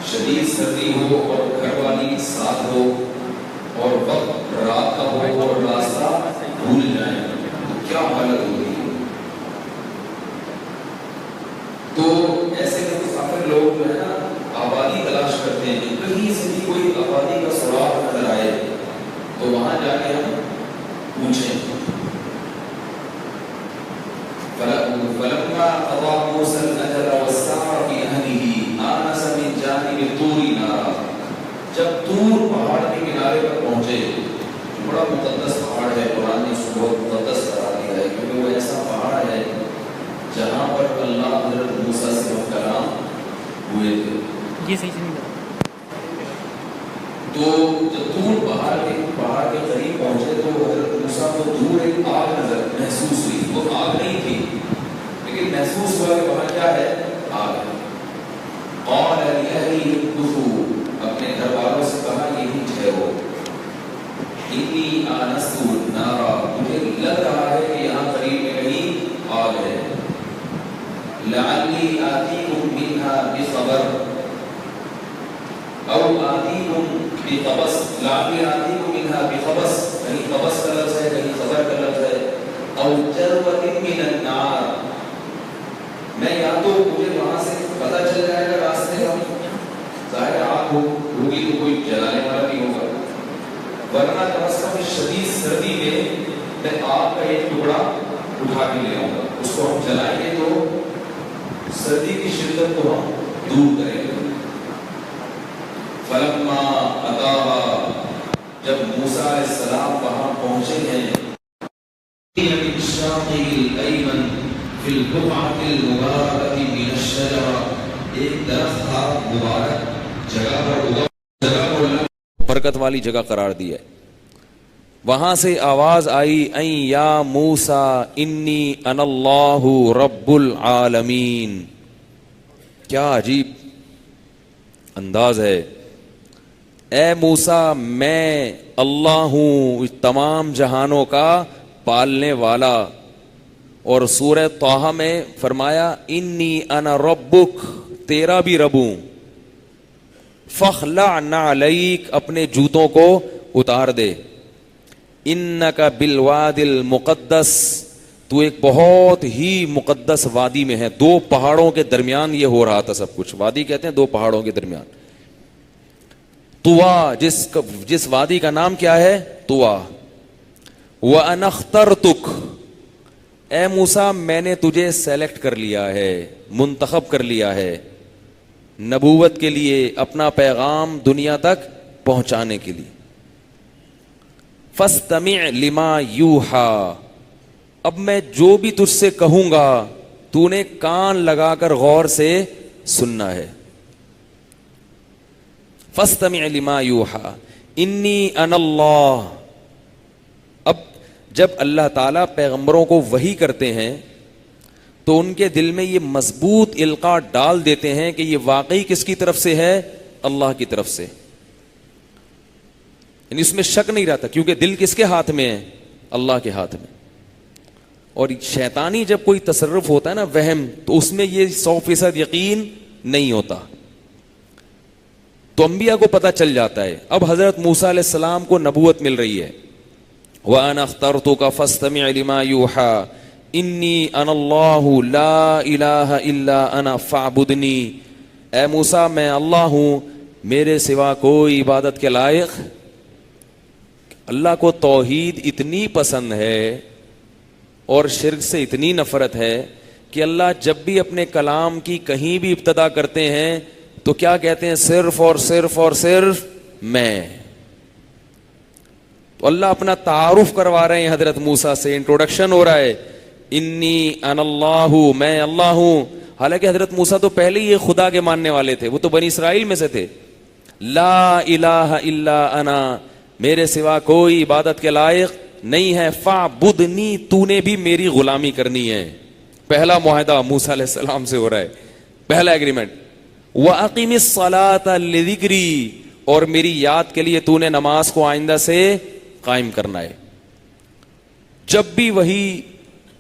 شدید سردی ہو اور گھر والی ساتھ ہو اور وقت رات کا ہو اور راستہ بھول جائیں تو کیا حالت ہوگی. تو ایسے میں مسافر لوگ جو ہے نا آبادی تلاش کرتے ہیں، کہیں سے بھی کوئی آبادی کا سراغ نظر آئے تو وہاں جا کے ہم پوچھیں. فلما قضى موسى الأجل واستعار في أهله آنس من جانب الطور نارا. جب طور پہاڑ کے کنارے پر پہنچے، بڑا مقدس پہاڑ ہے، قرآن نے اس کو بہت مقدس قرار دیا ہے کیونکہ وہ ایسا پہاڑ ہے جہاں پر اللہ حضرت موسیٰ سے کلام ہوئے تھے. یہ صحیح سے نہیں بتا. تو جب طور پہاڑ کے قریب پہنچے تو حضرت موسیٰ کو دور ایک آگ نظر محسوس ہوئی. وہ آگ نہیں تھی لیکن محسوس ہوا کہ وہاں کیا ہے؟ آگ ہے. قال لأهله امكثوا، اپنے گھر والوں سے کہا یہی ٹھہرو. انی آنست نارا، مجھے لگ رہا ہے کہ یہاں قریب میں کہیں آگ ہے. لعلی آتیکم منها بخبر او آتیکم بقبس. لعلی آتیکم منها بقبس، کہیں قبس کا لفظ ہے کہیں خبر کا لفظ ہے. او جروۃ من النار، میں یا تو مجھے وہاں سے پتہ چل جائے گا راستے کا، ظاہر آگ ہوگی تو کوئی جلانے والا نہیں ہوگا، ورنہ کم از کم اس شدید سردی میں آگ کا ایک ٹکڑا اٹھا کے لے آؤں گا. اس کو ہم جلائیں گے تو سردی کی شدت کو ہم دور کریں گے. فلما اتاها، جب موسیٰ علیہ السلام وہاں پہنچے ہیں، بالشاطئ الأيمن في البقعة المباركة من الشجرة، ایک درخت تھا مبارک جگہ پر برکت والی جگہ قرار دی ہے. وہاں سے آواز آئی این یا موسیٰ انی انا اللہ رب العالمین. کیا عجیب انداز ہے. اے موسیٰ میں اللہ ہوں تمام جہانوں کا پالنے والا. اور سورہ طٰہٰ میں فرمایا انی انا ربک، تیرا بھی رب ہوں. فاخلع نعلیک، اپنے جوتوں کو اتار دے. انک بالوادی المقدس، تو ایک بہت ہی مقدس وادی میں ہے. دو پہاڑوں کے درمیان یہ ہو رہا تھا سب کچھ. وادی کہتے ہیں دو پہاڑوں کے درمیان. طوا، جس وادی کا نام کیا ہے؟ طوا. وَأَنَا اخْتَرْتُكَ، اے موسیٰ میں نے تجھے سیلیکٹ کر لیا ہے، منتخب کر لیا ہے نبوت کے لیے، اپنا پیغام دنیا تک پہنچانے کے لیے. فَاسْتَمِعْ لِمَا يُوحَىٰ، اب میں جو بھی تجھ سے کہوں گا تو نے کان لگا کر غور سے سننا ہے. فَاسْتَمِعْ لِمَا يُوحَىٰ إِنِّي أَنَا اللَّهُ. اب جب اللہ تعالیٰ پیغمبروں کو وحی کرتے ہیں تو ان کے دل میں یہ مضبوط القاء ڈال دیتے ہیں کہ یہ واقعی کس کی طرف سے ہے؟ اللہ کی طرف سے. یعنی اس میں شک نہیں رہتا کیونکہ دل کس کے ہاتھ میں ہے؟ اللہ کے ہاتھ میں. اور شیطانی جب کوئی تصرف ہوتا ہے نا، وہم، تو اس میں یہ 100% یقین نہیں ہوتا. تو انبیاء کو پتہ چل جاتا ہے. اب حضرت موسیٰ علیہ السلام کو نبوت مل رہی ہے. وَأَنَا اخْتَرْتُكَ فَاسْتَمِعْ لِمَا يُوحَىٰ إِنِّي أَنَا اللَّهُ لَا إِلَٰهَ إِلَّا أَنَا فَاعْبُدْنِي. اے موسیٰ میں اللہ ہوں، میرے سوا کوئی عبادت کے لائق. اللہ کو توحید اتنی پسند ہے اور شرک سے اتنی نفرت ہے کہ اللہ جب بھی اپنے کلام کی کہیں بھی ابتدا کرتے ہیں تو کیا کہتے ہیں؟ صرف اور صرف اور صرف میں. تو اللہ اپنا تعارف کروا رہے ہیں حضرت موسیٰ سے، انٹروڈکشن ہو رہا ہے. انی انا اللہ، میں اللہ ہوں. حالانکہ حضرت موسیٰ تو پہلے ہی خدا کے ماننے والے تھے، وہ تو بنی اسرائیل میں سے تھے. لا الہ الا انا، میرے سوا کوئی عبادت کے لائق نہیں ہے. فاعبدنی، تو نے بھی میری غلامی کرنی ہے. پہلا معاہدہ موسیٰ علیہ السلام سے ہو رہا ہے، پہلا ایگریمنٹ. وَأَقِمِ الصَّلَاةَ لِذِكْرِي، اور میری یاد کے لیے تو نے نماز کو آئندہ سے قائم کرنا ہے. جب بھی وہی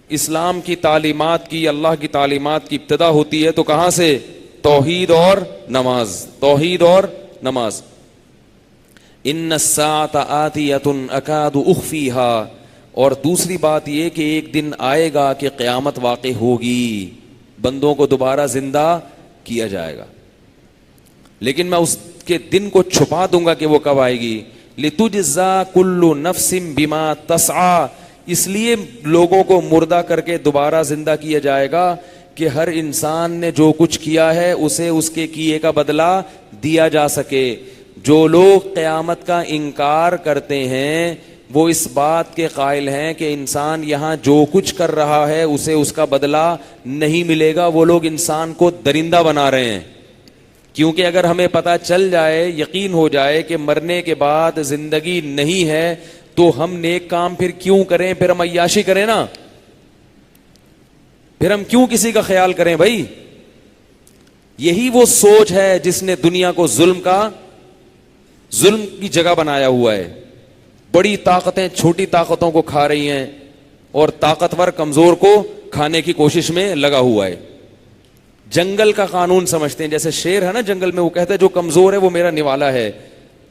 اسلام کی تعلیمات کی، اللہ کی تعلیمات کی ابتدا ہوتی ہے تو کہاں سے؟ توحید اور نماز، توحید اور نماز. ان الساعۃ آتیۃ اکاد اخفیھا، اور دوسری بات یہ کہ ایک دن آئے گا کہ قیامت واقع ہوگی، بندوں کو دوبارہ زندہ کیا جائے گا، لیکن میں اس کے دن کو چھپا دوں گا کہ وہ کب آئے گی. لتجزا کل نفس بما تسعی، اس لیے لوگوں کو مردہ کر کے دوبارہ زندہ کیا جائے گا کہ ہر انسان نے جو کچھ کیا ہے اسے اس کے کیے کا بدلہ دیا جا سکے. جو لوگ قیامت کا انکار کرتے ہیں وہ اس بات کے قائل ہیں کہ انسان یہاں جو کچھ کر رہا ہے اسے اس کا بدلہ نہیں ملے گا. وہ لوگ انسان کو درندہ بنا رہے ہیں، کیونکہ اگر ہمیں پتہ چل جائے، یقین ہو جائے کہ مرنے کے بعد زندگی نہیں ہے تو ہم نیک کام پھر کیوں کریں؟ پھر ہم عیاشی کریں نا، پھر ہم کیوں کسی کا خیال کریں بھائی؟ یہی وہ سوچ ہے جس نے دنیا کو ظلم کی جگہ بنایا ہوا ہے. بڑی طاقتیں چھوٹی طاقتوں کو کھا رہی ہیں اور طاقتور کمزور کو کھانے کی کوشش میں لگا ہوا ہے. جنگل کا قانون سمجھتے ہیں، جیسے شیر ہے نا جنگل میں، وہ کہتا ہے جو کمزور ہے وہ میرا نوالا ہے.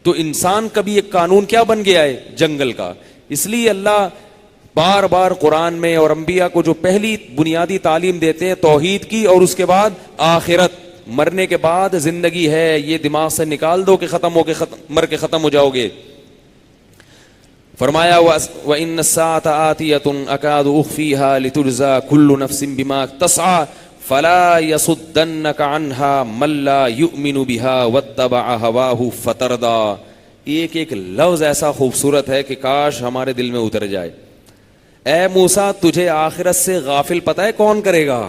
تو انسان کا بھی ایک قانون کیا بن گیا ہے؟ جنگل کا. اس لیے اللہ بار بار قرآن میں اور انبیاء کو جو پہلی بنیادی تعلیم دیتے ہیں توحید کی، اور اس کے بعد آخرت، مرنے کے بعد زندگی ہے، یہ دماغ سے نکال دو کہ مر کے ختم ہو جاؤ گے. فرمایا وَإِنَّ السَّاعَةَ آتِيَةٌ أَكَادُ أُخْفِيهَا لِتُجْزَى كُلُّ نَفْسٍ بِمَا تَسْعَى فَلَا يَصُدَّنَّكَ عَنْهَا مَن لَّا يُؤْمِنُ بِهَا وَاتَّبَعَ هَوَاهُ فَتَرْدَىٰ. ایک لفظ ایسا خوبصورت ہے کہ کاش ہمارے دل میں اتر جائے. اے موسیٰ، تجھے آخرت سے غافل پتہ ہے کون کرے گا؟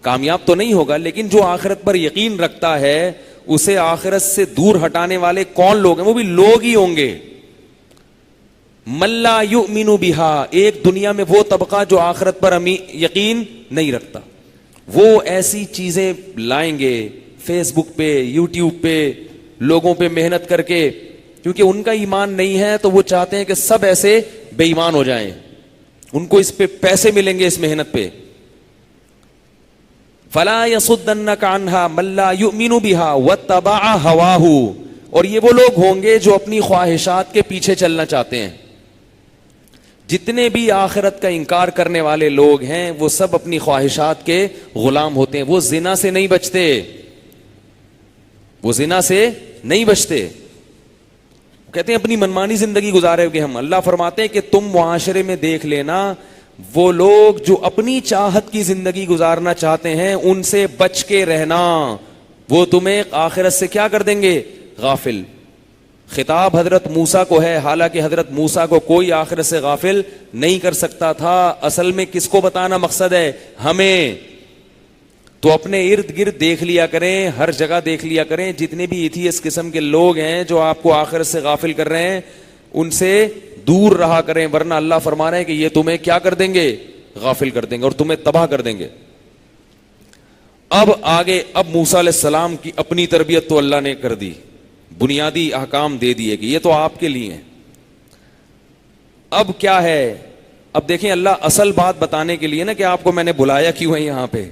کامیاب تو نہیں ہوگا، لیکن جو آخرت پر یقین رکھتا ہے اسے آخرت سے دور ہٹانے والے کون لوگ ہیں؟ وہ بھی لوگ ہی ہوں گے. من لا یؤمن بہا، ایک دنیا میں وہ طبقہ جو آخرت پر یقین نہیں رکھتا، وہ ایسی چیزیں لائیں گے فیس بک پہ، یوٹیوب پہ، لوگوں پہ محنت کر کے، کیونکہ ان کا ایمان نہیں ہے تو وہ چاہتے ہیں کہ سب ایسے بے ایمان ہو جائیں، ان کو اس پہ پیسے ملیں گے اس محنت پہ. فلا يصدنك عنها من لا يؤمن بها واتبع هواه، اور یہ وہ لوگ ہوں گے جو اپنی خواہشات کے پیچھے چلنا چاہتے ہیں. جتنے بھی آخرت کا انکار کرنے والے لوگ ہیں وہ سب اپنی خواہشات کے غلام ہوتے ہیں. وہ زنا سے نہیں بچتے، وہ زنا سے نہیں بچتے، کہتے ہیں اپنی منمانی زندگی گزارے گے ہم. اللہ فرماتے ہیں کہ تم معاشرے میں دیکھ لینا وہ لوگ جو اپنی چاہت کی زندگی گزارنا چاہتے ہیں ان سے بچ کے رہنا، وہ تمہیں آخرت سے کیا کر دیں گے؟ غافل. خطاب حضرت موسیٰ کو ہے، حالانکہ حضرت موسیٰ کو کوئی آخرت سے غافل نہیں کر سکتا تھا. اصل میں کس کو بتانا مقصد ہے؟ ہمیں. تو اپنے ارد گرد دیکھ لیا کریں، ہر جگہ دیکھ لیا کریں، جتنے بھی ایتھیسٹ قسم کے لوگ ہیں جو آپ کو آخرت سے غافل کر رہے ہیں ان سے دور رہا کریں، ورنہ اللہ فرما رہے ہیں کہ یہ تمہیں کیا کر دیں گے؟ غافل کر دیں گے اور تمہیں تباہ کر دیں گے. اب آگے، اب موسیٰ علیہ السلام کی اپنی تربیت تو اللہ نے کر دی، بنیادی احکام دے دیے کہ یہ تو آپ کے لیے ہیں. اب کیا ہے؟ اب دیکھیں اللہ اصل بات بتانے کے لیے نا کہ آپ کو میں نے بلایا کیوں ہے یہاں پہ،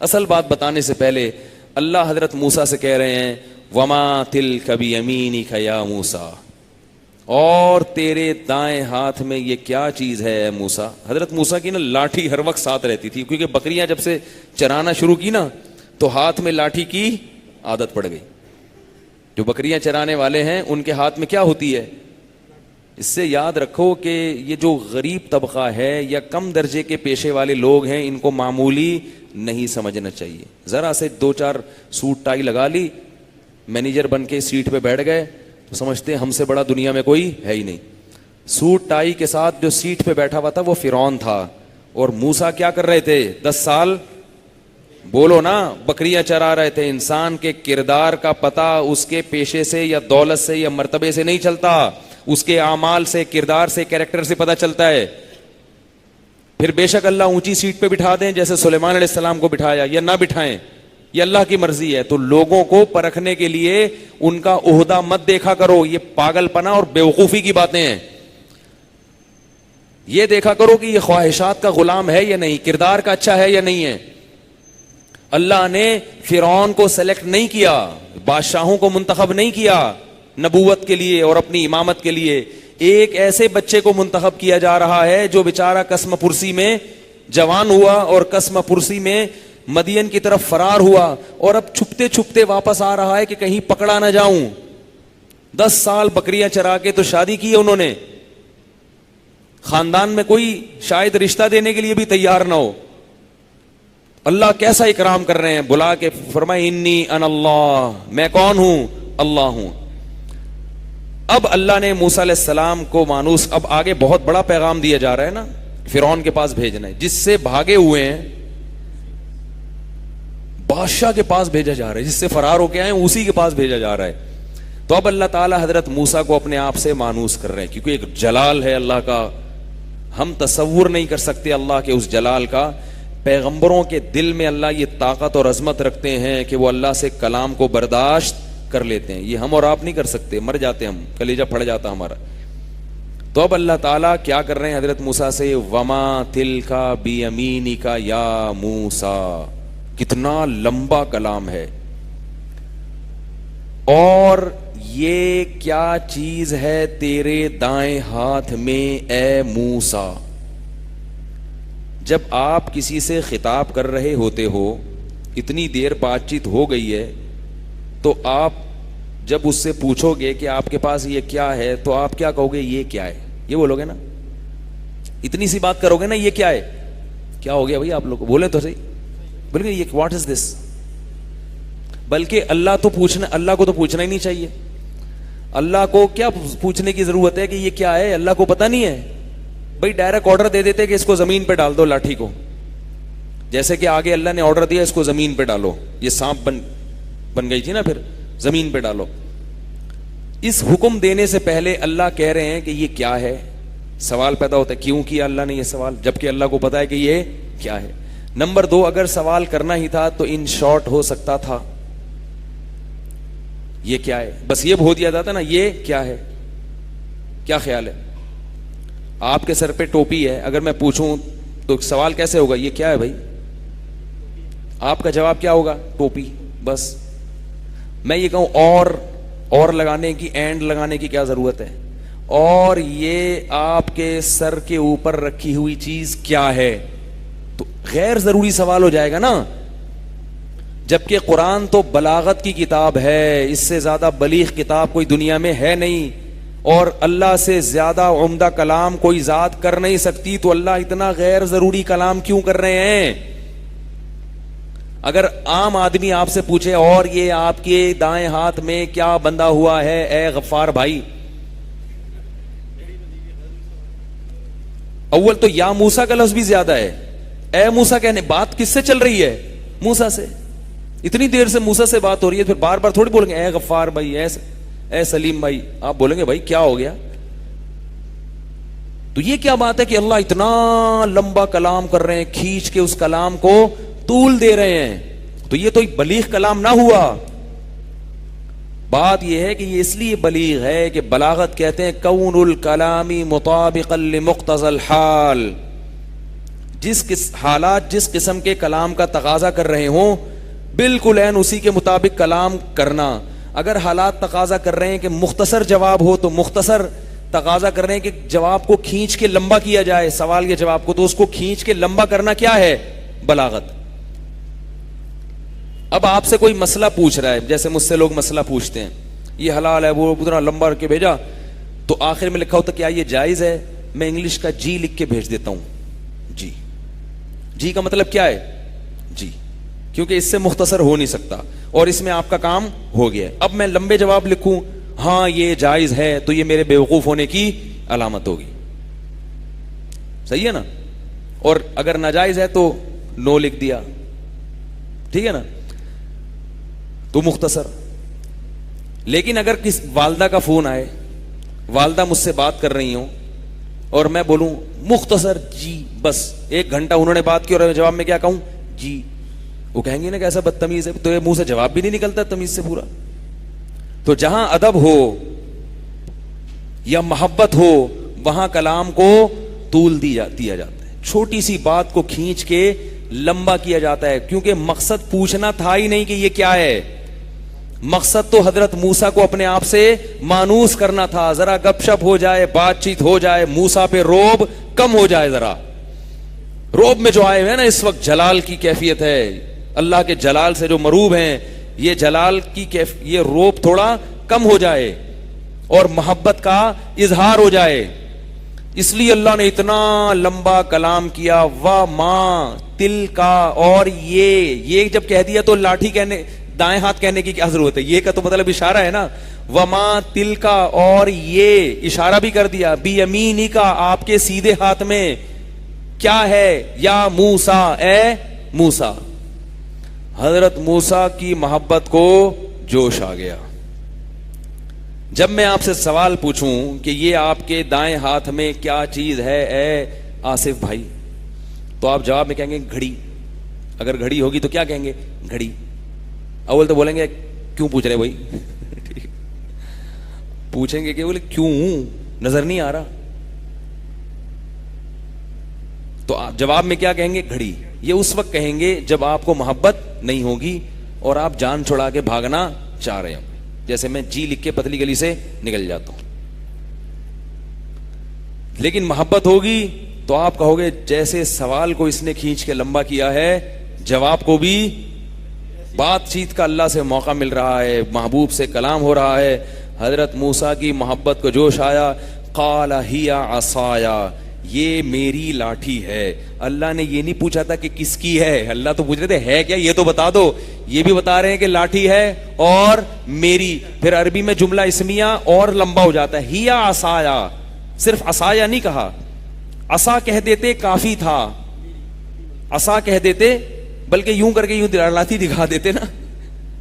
اصل بات بتانے سے پہلے اللہ حضرت موسیٰ سے کہہ رہے ہیں وَمَا تِلْكَ بِيَمِينِكَ يَا موسیٰ، اور تیرے دائیں ہاتھ میں یہ کیا چیز ہے اے موسیٰ. حضرت موسیٰ کی نا لاٹھی ہر وقت ساتھ رہتی تھی، کیونکہ بکریاں جب سے چرانا شروع کی نا تو ہاتھ میں لاٹھی کی عادت پڑ گئی. جو بکریاں چرانے والے ہیں ان کے ہاتھ میں کیا ہوتی ہے؟ اس سے یاد رکھو کہ یہ جو غریب طبقہ ہے یا کم درجے کے پیشے والے لوگ ہیں ان کو معمولی نہیں سمجھنا چاہیے. ذرا سے 2-4 سوٹ ٹائی لگا لی، مینیجر بن کے سیٹ پہ بیٹھ گئے تو سمجھتے ہیں ہم سے بڑا دنیا میں کوئی ہے ہی نہیں. سوٹ ٹائی کے ساتھ جو سیٹ پہ بیٹھا ہوا تھا وہ فرعون تھا، اور موسیٰ کیا کر رہے تھے؟ 10 سال بولو نا، بکریاں چرا رہے تھے. انسان کے کردار کا پتہ اس کے پیشے سے یا دولت سے یا مرتبے سے نہیں چلتا، اس کے اعمال سے، کردار سے، کریکٹر سے پتہ چلتا ہے. پھر بے شک اللہ اونچی سیٹ پہ بٹھا دیں جیسے سلیمان علیہ السلام کو بٹھایا، یا نہ بٹھائیں، یہ اللہ کی مرضی ہے. تو لوگوں کو پرکھنے کے لیے ان کا عہدہ مت دیکھا کرو، یہ پاگل پنا اور بیوقوفی کی باتیں ہیں. یہ دیکھا کرو کہ یہ خواہشات کا غلام ہے یا نہیں، کردار کا اچھا ہے یا نہیں ہے. اللہ نے فرعون کو سلیکٹ نہیں کیا, بادشاہوں کو منتخب نہیں کیا نبوت کے لیے اور اپنی امامت کے لیے. ایک ایسے بچے کو منتخب کیا جا رہا ہے جو بیچارہ قسم پرسی میں جوان ہوا اور قسم پرسی میں مدین کی طرف فرار ہوا, اور اب چھپتے چھپتے واپس آ رہا ہے کہ کہیں پکڑا نہ جاؤں. 10 سال بکریاں چرا کے تو شادی کی ہے انہوں نے, خاندان میں کوئی شاید رشتہ دینے کے لیے بھی تیار نہ ہو. اللہ کیسا اکرام کر رہے ہیں, بلا کے فرمائے انی انا اللہ, میں کون ہوں, اللہ ہوں. اب اللہ نے موسیٰ علیہ السلام کو مانوس, اب آگے بہت بڑا پیغام دیا جا رہا ہے نا, فرعون کے پاس بھیجنا ہے, جس سے بھاگے ہوئے ہیں بادشاہ کے پاس بھیجا جا رہا ہے, جس سے فرار ہو کے آئے ہیں اسی کے پاس بھیجا جا رہا ہے. تو اب اللہ تعالیٰ حضرت موسیٰ کو اپنے آپ سے مانوس کر رہے ہیں, کیونکہ ایک جلال ہے اللہ کا, ہم تصور نہیں کر سکتے اللہ کے اس جلال کا. پیغمبروں کے دل میں اللہ یہ طاقت اور عظمت رکھتے ہیں کہ وہ اللہ سے کلام کو برداشت کر لیتے ہیں. یہ ہم اور آپ نہیں کر سکتے, مر جاتے ہم, کلیجہ پھٹ جاتا ہمارا. تو اب اللہ تعالیٰ کیا کر رہے ہیں حضرت موسیٰ سے, وما تلکا بیمینکا یا موسیٰ. کتنا لمبا کلام ہے, اور یہ کیا چیز ہے تیرے دائیں ہاتھ میں اے موسیٰ. جب آپ کسی سے خطاب کر رہے ہوتے ہو, اتنی دیر بات چیت ہو گئی ہے, تو آپ جب اس سے پوچھو گے کہ آپ کے پاس یہ کیا ہے, تو آپ کیا کہو گے, یہ کیا ہے, یہ بولو گے نا. اتنی سی بات کرو گے نا, یہ کیا ہے, کیا ہو گیا بھائی آپ لوگ, بولے تو صحیح, بولے گے یہ واٹ از دس. بلکہ اللہ کو تو پوچھنا ہی نہیں چاہیے. اللہ کو کیا پوچھنے کی ضرورت ہے کہ یہ کیا ہے, اللہ کو پتہ نہیں ہے بھائی. ڈائریکٹ آرڈر دے دیتے کہ اس کو زمین پہ ڈال دو لاٹھی کو, جیسے کہ آگے اللہ نے آرڈر دیا اس کو زمین پہ ڈالو, یہ سانپ بن گئی تھی نا, پھر زمین پہ ڈالو. اس حکم دینے سے پہلے اللہ کہہ رہے ہیں کہ یہ کیا ہے. سوال پیدا ہوتا ہے کیوں کیا اللہ نے یہ سوال, جبکہ اللہ کو پتا ہے کہ یہ کیا ہے. نمبر 2, اگر سوال کرنا ہی تھا تو ان شارٹ ہو سکتا تھا, یہ کیا ہے, بس یہ بہت دیا جاتا نا, یہ کیا ہے. کیا خیال ہے, آپ کے سر پہ ٹوپی ہے, اگر میں پوچھوں تو سوال کیسے ہوگا, یہ کیا ہے بھائی, آپ کا جواب کیا ہوگا, ٹوپی. بس میں یہ کہوں اور لگانے کی, اینڈ لگانے کی کیا ضرورت ہے, اور یہ آپ کے سر کے اوپر رکھی ہوئی چیز کیا ہے, تو غیر ضروری سوال ہو جائے گا نا. جبکہ قرآن تو بلاغت کی کتاب ہے, اس سے زیادہ بلیغ کتاب کوئی دنیا میں ہے نہیں, اور اللہ سے زیادہ عمدہ کلام کوئی ذات کر نہیں سکتی. تو اللہ اتنا غیر ضروری کلام کیوں کر رہے ہیں. اگر عام آدمی آپ سے پوچھے اور یہ آپ کے دائیں ہاتھ میں کیا بندھا ہوا ہے اے غفار بھائی, اول تو یا موسیٰ کا لفظ بھی زیادہ ہے. اے موسیٰ کہنے, بات کس سے چل رہی ہے, موسیٰ سے. اتنی دیر سے موسیٰ سے بات ہو رہی ہے, پھر بار بار تھوڑی بولیں گے اے غفار بھائی, اے سلیم بھائی. آپ بولیں گے بھائی کیا ہو گیا. تو یہ کیا بات ہے کہ اللہ اتنا لمبا کلام کر رہے ہیں, کھینچ کے اس کلام کو طول دے رہے ہیں, تو یہ تو ایک بلیغ کلام نہ ہوا. بات یہ ہے کہ یہ اس لیے بلیغ ہے کہ بلاغت کہتے ہیں کون الکلامی مطابقا لمقتضى الحال, حالات جس قسم کے کلام کا تقاضا کر رہے ہوں بالکل عین اسی کے مطابق کلام کرنا. اگر حالات تقاضا کر رہے ہیں کہ مختصر جواب ہو تو مختصر, تقاضا کر رہے ہیں کہ جواب کو کھینچ کے لمبا کیا جائے, سوال کے جواب کو, تو اس کو کھینچ کے لمبا کرنا کیا ہے, بلاغت. اب آپ سے کوئی مسئلہ پوچھ رہا ہے, جیسے مجھ سے لوگ مسئلہ پوچھتے ہیں یہ حلال ہے, وہ اتنا لمبا کر کے بھیجا, تو آخر میں لکھا ہوتا کیا یہ جائز ہے, میں انگلش کا جی لکھ کے بھیج دیتا ہوں. جی کا مطلب کیا ہے, جی, کیونکہ اس سے مختصر ہو نہیں سکتا, اور اس میں آپ کا کام ہو گیا. اب میں لمبے جواب لکھوں ہاں یہ جائز ہے, تو یہ میرے بیوقوف ہونے کی علامت ہوگی. صحیح ہے نا. اور اگر ناجائز ہے تو نو لکھ دیا, ٹھیک ہے نا, تو مختصر. لیکن اگر کس والدہ کا فون آئے, والدہ مجھ سے بات کر رہی ہوں, اور میں بولوں مختصر جی, بس 1 گھنٹہ انہوں نے بات کی اور جواب میں کیا کہوں, جی, وہ کہیں گے نا کہ ایسا بدتمیز ہے, تو یہ منہ سے جواب بھی نہیں نکلتا تمیز سے پورا. تو جہاں ادب ہو یا محبت ہو وہاں کلام کو طول دیا جاتا ہے. چھوٹی سی بات کو کھینچ کے لمبا کیا جاتا ہے, کیونکہ مقصد پوچھنا تھا ہی نہیں کہ یہ کیا ہے. مقصد تو حضرت موسیٰ کو اپنے آپ سے مانوس کرنا تھا, ذرا گپ شپ ہو جائے, بات چیت ہو جائے, موسیٰ پہ روب کم ہو جائے. ذرا روب میں جو آئے ہوئے ہیں نا اس وقت, جلال کی کیفیت ہے, اللہ کے جلال سے جو مروب ہیں, یہ جلال کی یہ روب تھوڑا کم ہو جائے اور محبت کا اظہار ہو جائے. اس لیے اللہ نے اتنا لمبا کلام کیا, وَمَا تِلْكَ, اور یہ جب کہہ دیا تو لاٹھی کہنے, دائیں ہاتھ کہنے کی کیا ضرورت ہے, یہ کا تو مطلب اشارہ ہے نا. وَمَا تِلْكَ, اور یہ اشارہ بھی کر دیا, بِيَمِينِكَ, آپ کے سیدھے ہاتھ میں کیا ہے, یا موسیٰ, اے موسیٰ. حضرت موسیٰ کی محبت کو جوش آ گیا. جب میں آپ سے سوال پوچھوں کہ یہ آپ کے دائیں ہاتھ میں کیا چیز ہے اے آصف بھائی, تو آپ جواب میں کہیں گے گھڑی. اگر گھڑی ہوگی تو کیا کہیں گے, گھڑی. اول تو بولیں گے کیوں پوچھ رہے بھائی, پوچھیں گے کہ بولے کیوں, نظر نہیں آ رہا. تو آپ جواب میں کیا کہیں گے, گھڑی. یہ اس وقت کہیں گے جب آپ کو محبت نہیں ہوگی اور آپ جان چھڑا کے بھاگنا چاہ رہے ہیں, جیسے میں جی لکھ کے پتلی گلی سے نکل جاتا ہوں. لیکن محبت ہوگی تو آپ کہو گے جیسے سوال کو اس نے کھینچ کے لمبا کیا ہے, جواب کو بھی بات چیت کا اللہ سے موقع مل رہا ہے, محبوب سے کلام ہو رہا ہے. حضرت موسیٰ کی محبت کو جوش آیا. قال ہی عصایا, یہ میری لاٹھی ہے. اللہ نے یہ نہیں پوچھا تھا کہ کس کی ہے, اللہ تو پوچھ رہے تھے ہے کیا, یہ تو بتا دو. یہ بھی بتا رہے ہیں کہ لاٹھی ہے اور میری. پھر عربی میں جملہ اسمیہ اور لمبا ہو جاتا ہے. ہی عصایا, صرف عصایا نہیں کہا, عصا کہہ دیتے کافی تھا, عصا کہہ دیتے, بلکہ یوں کر کے یوں لاٹھی دکھا دیتے نا,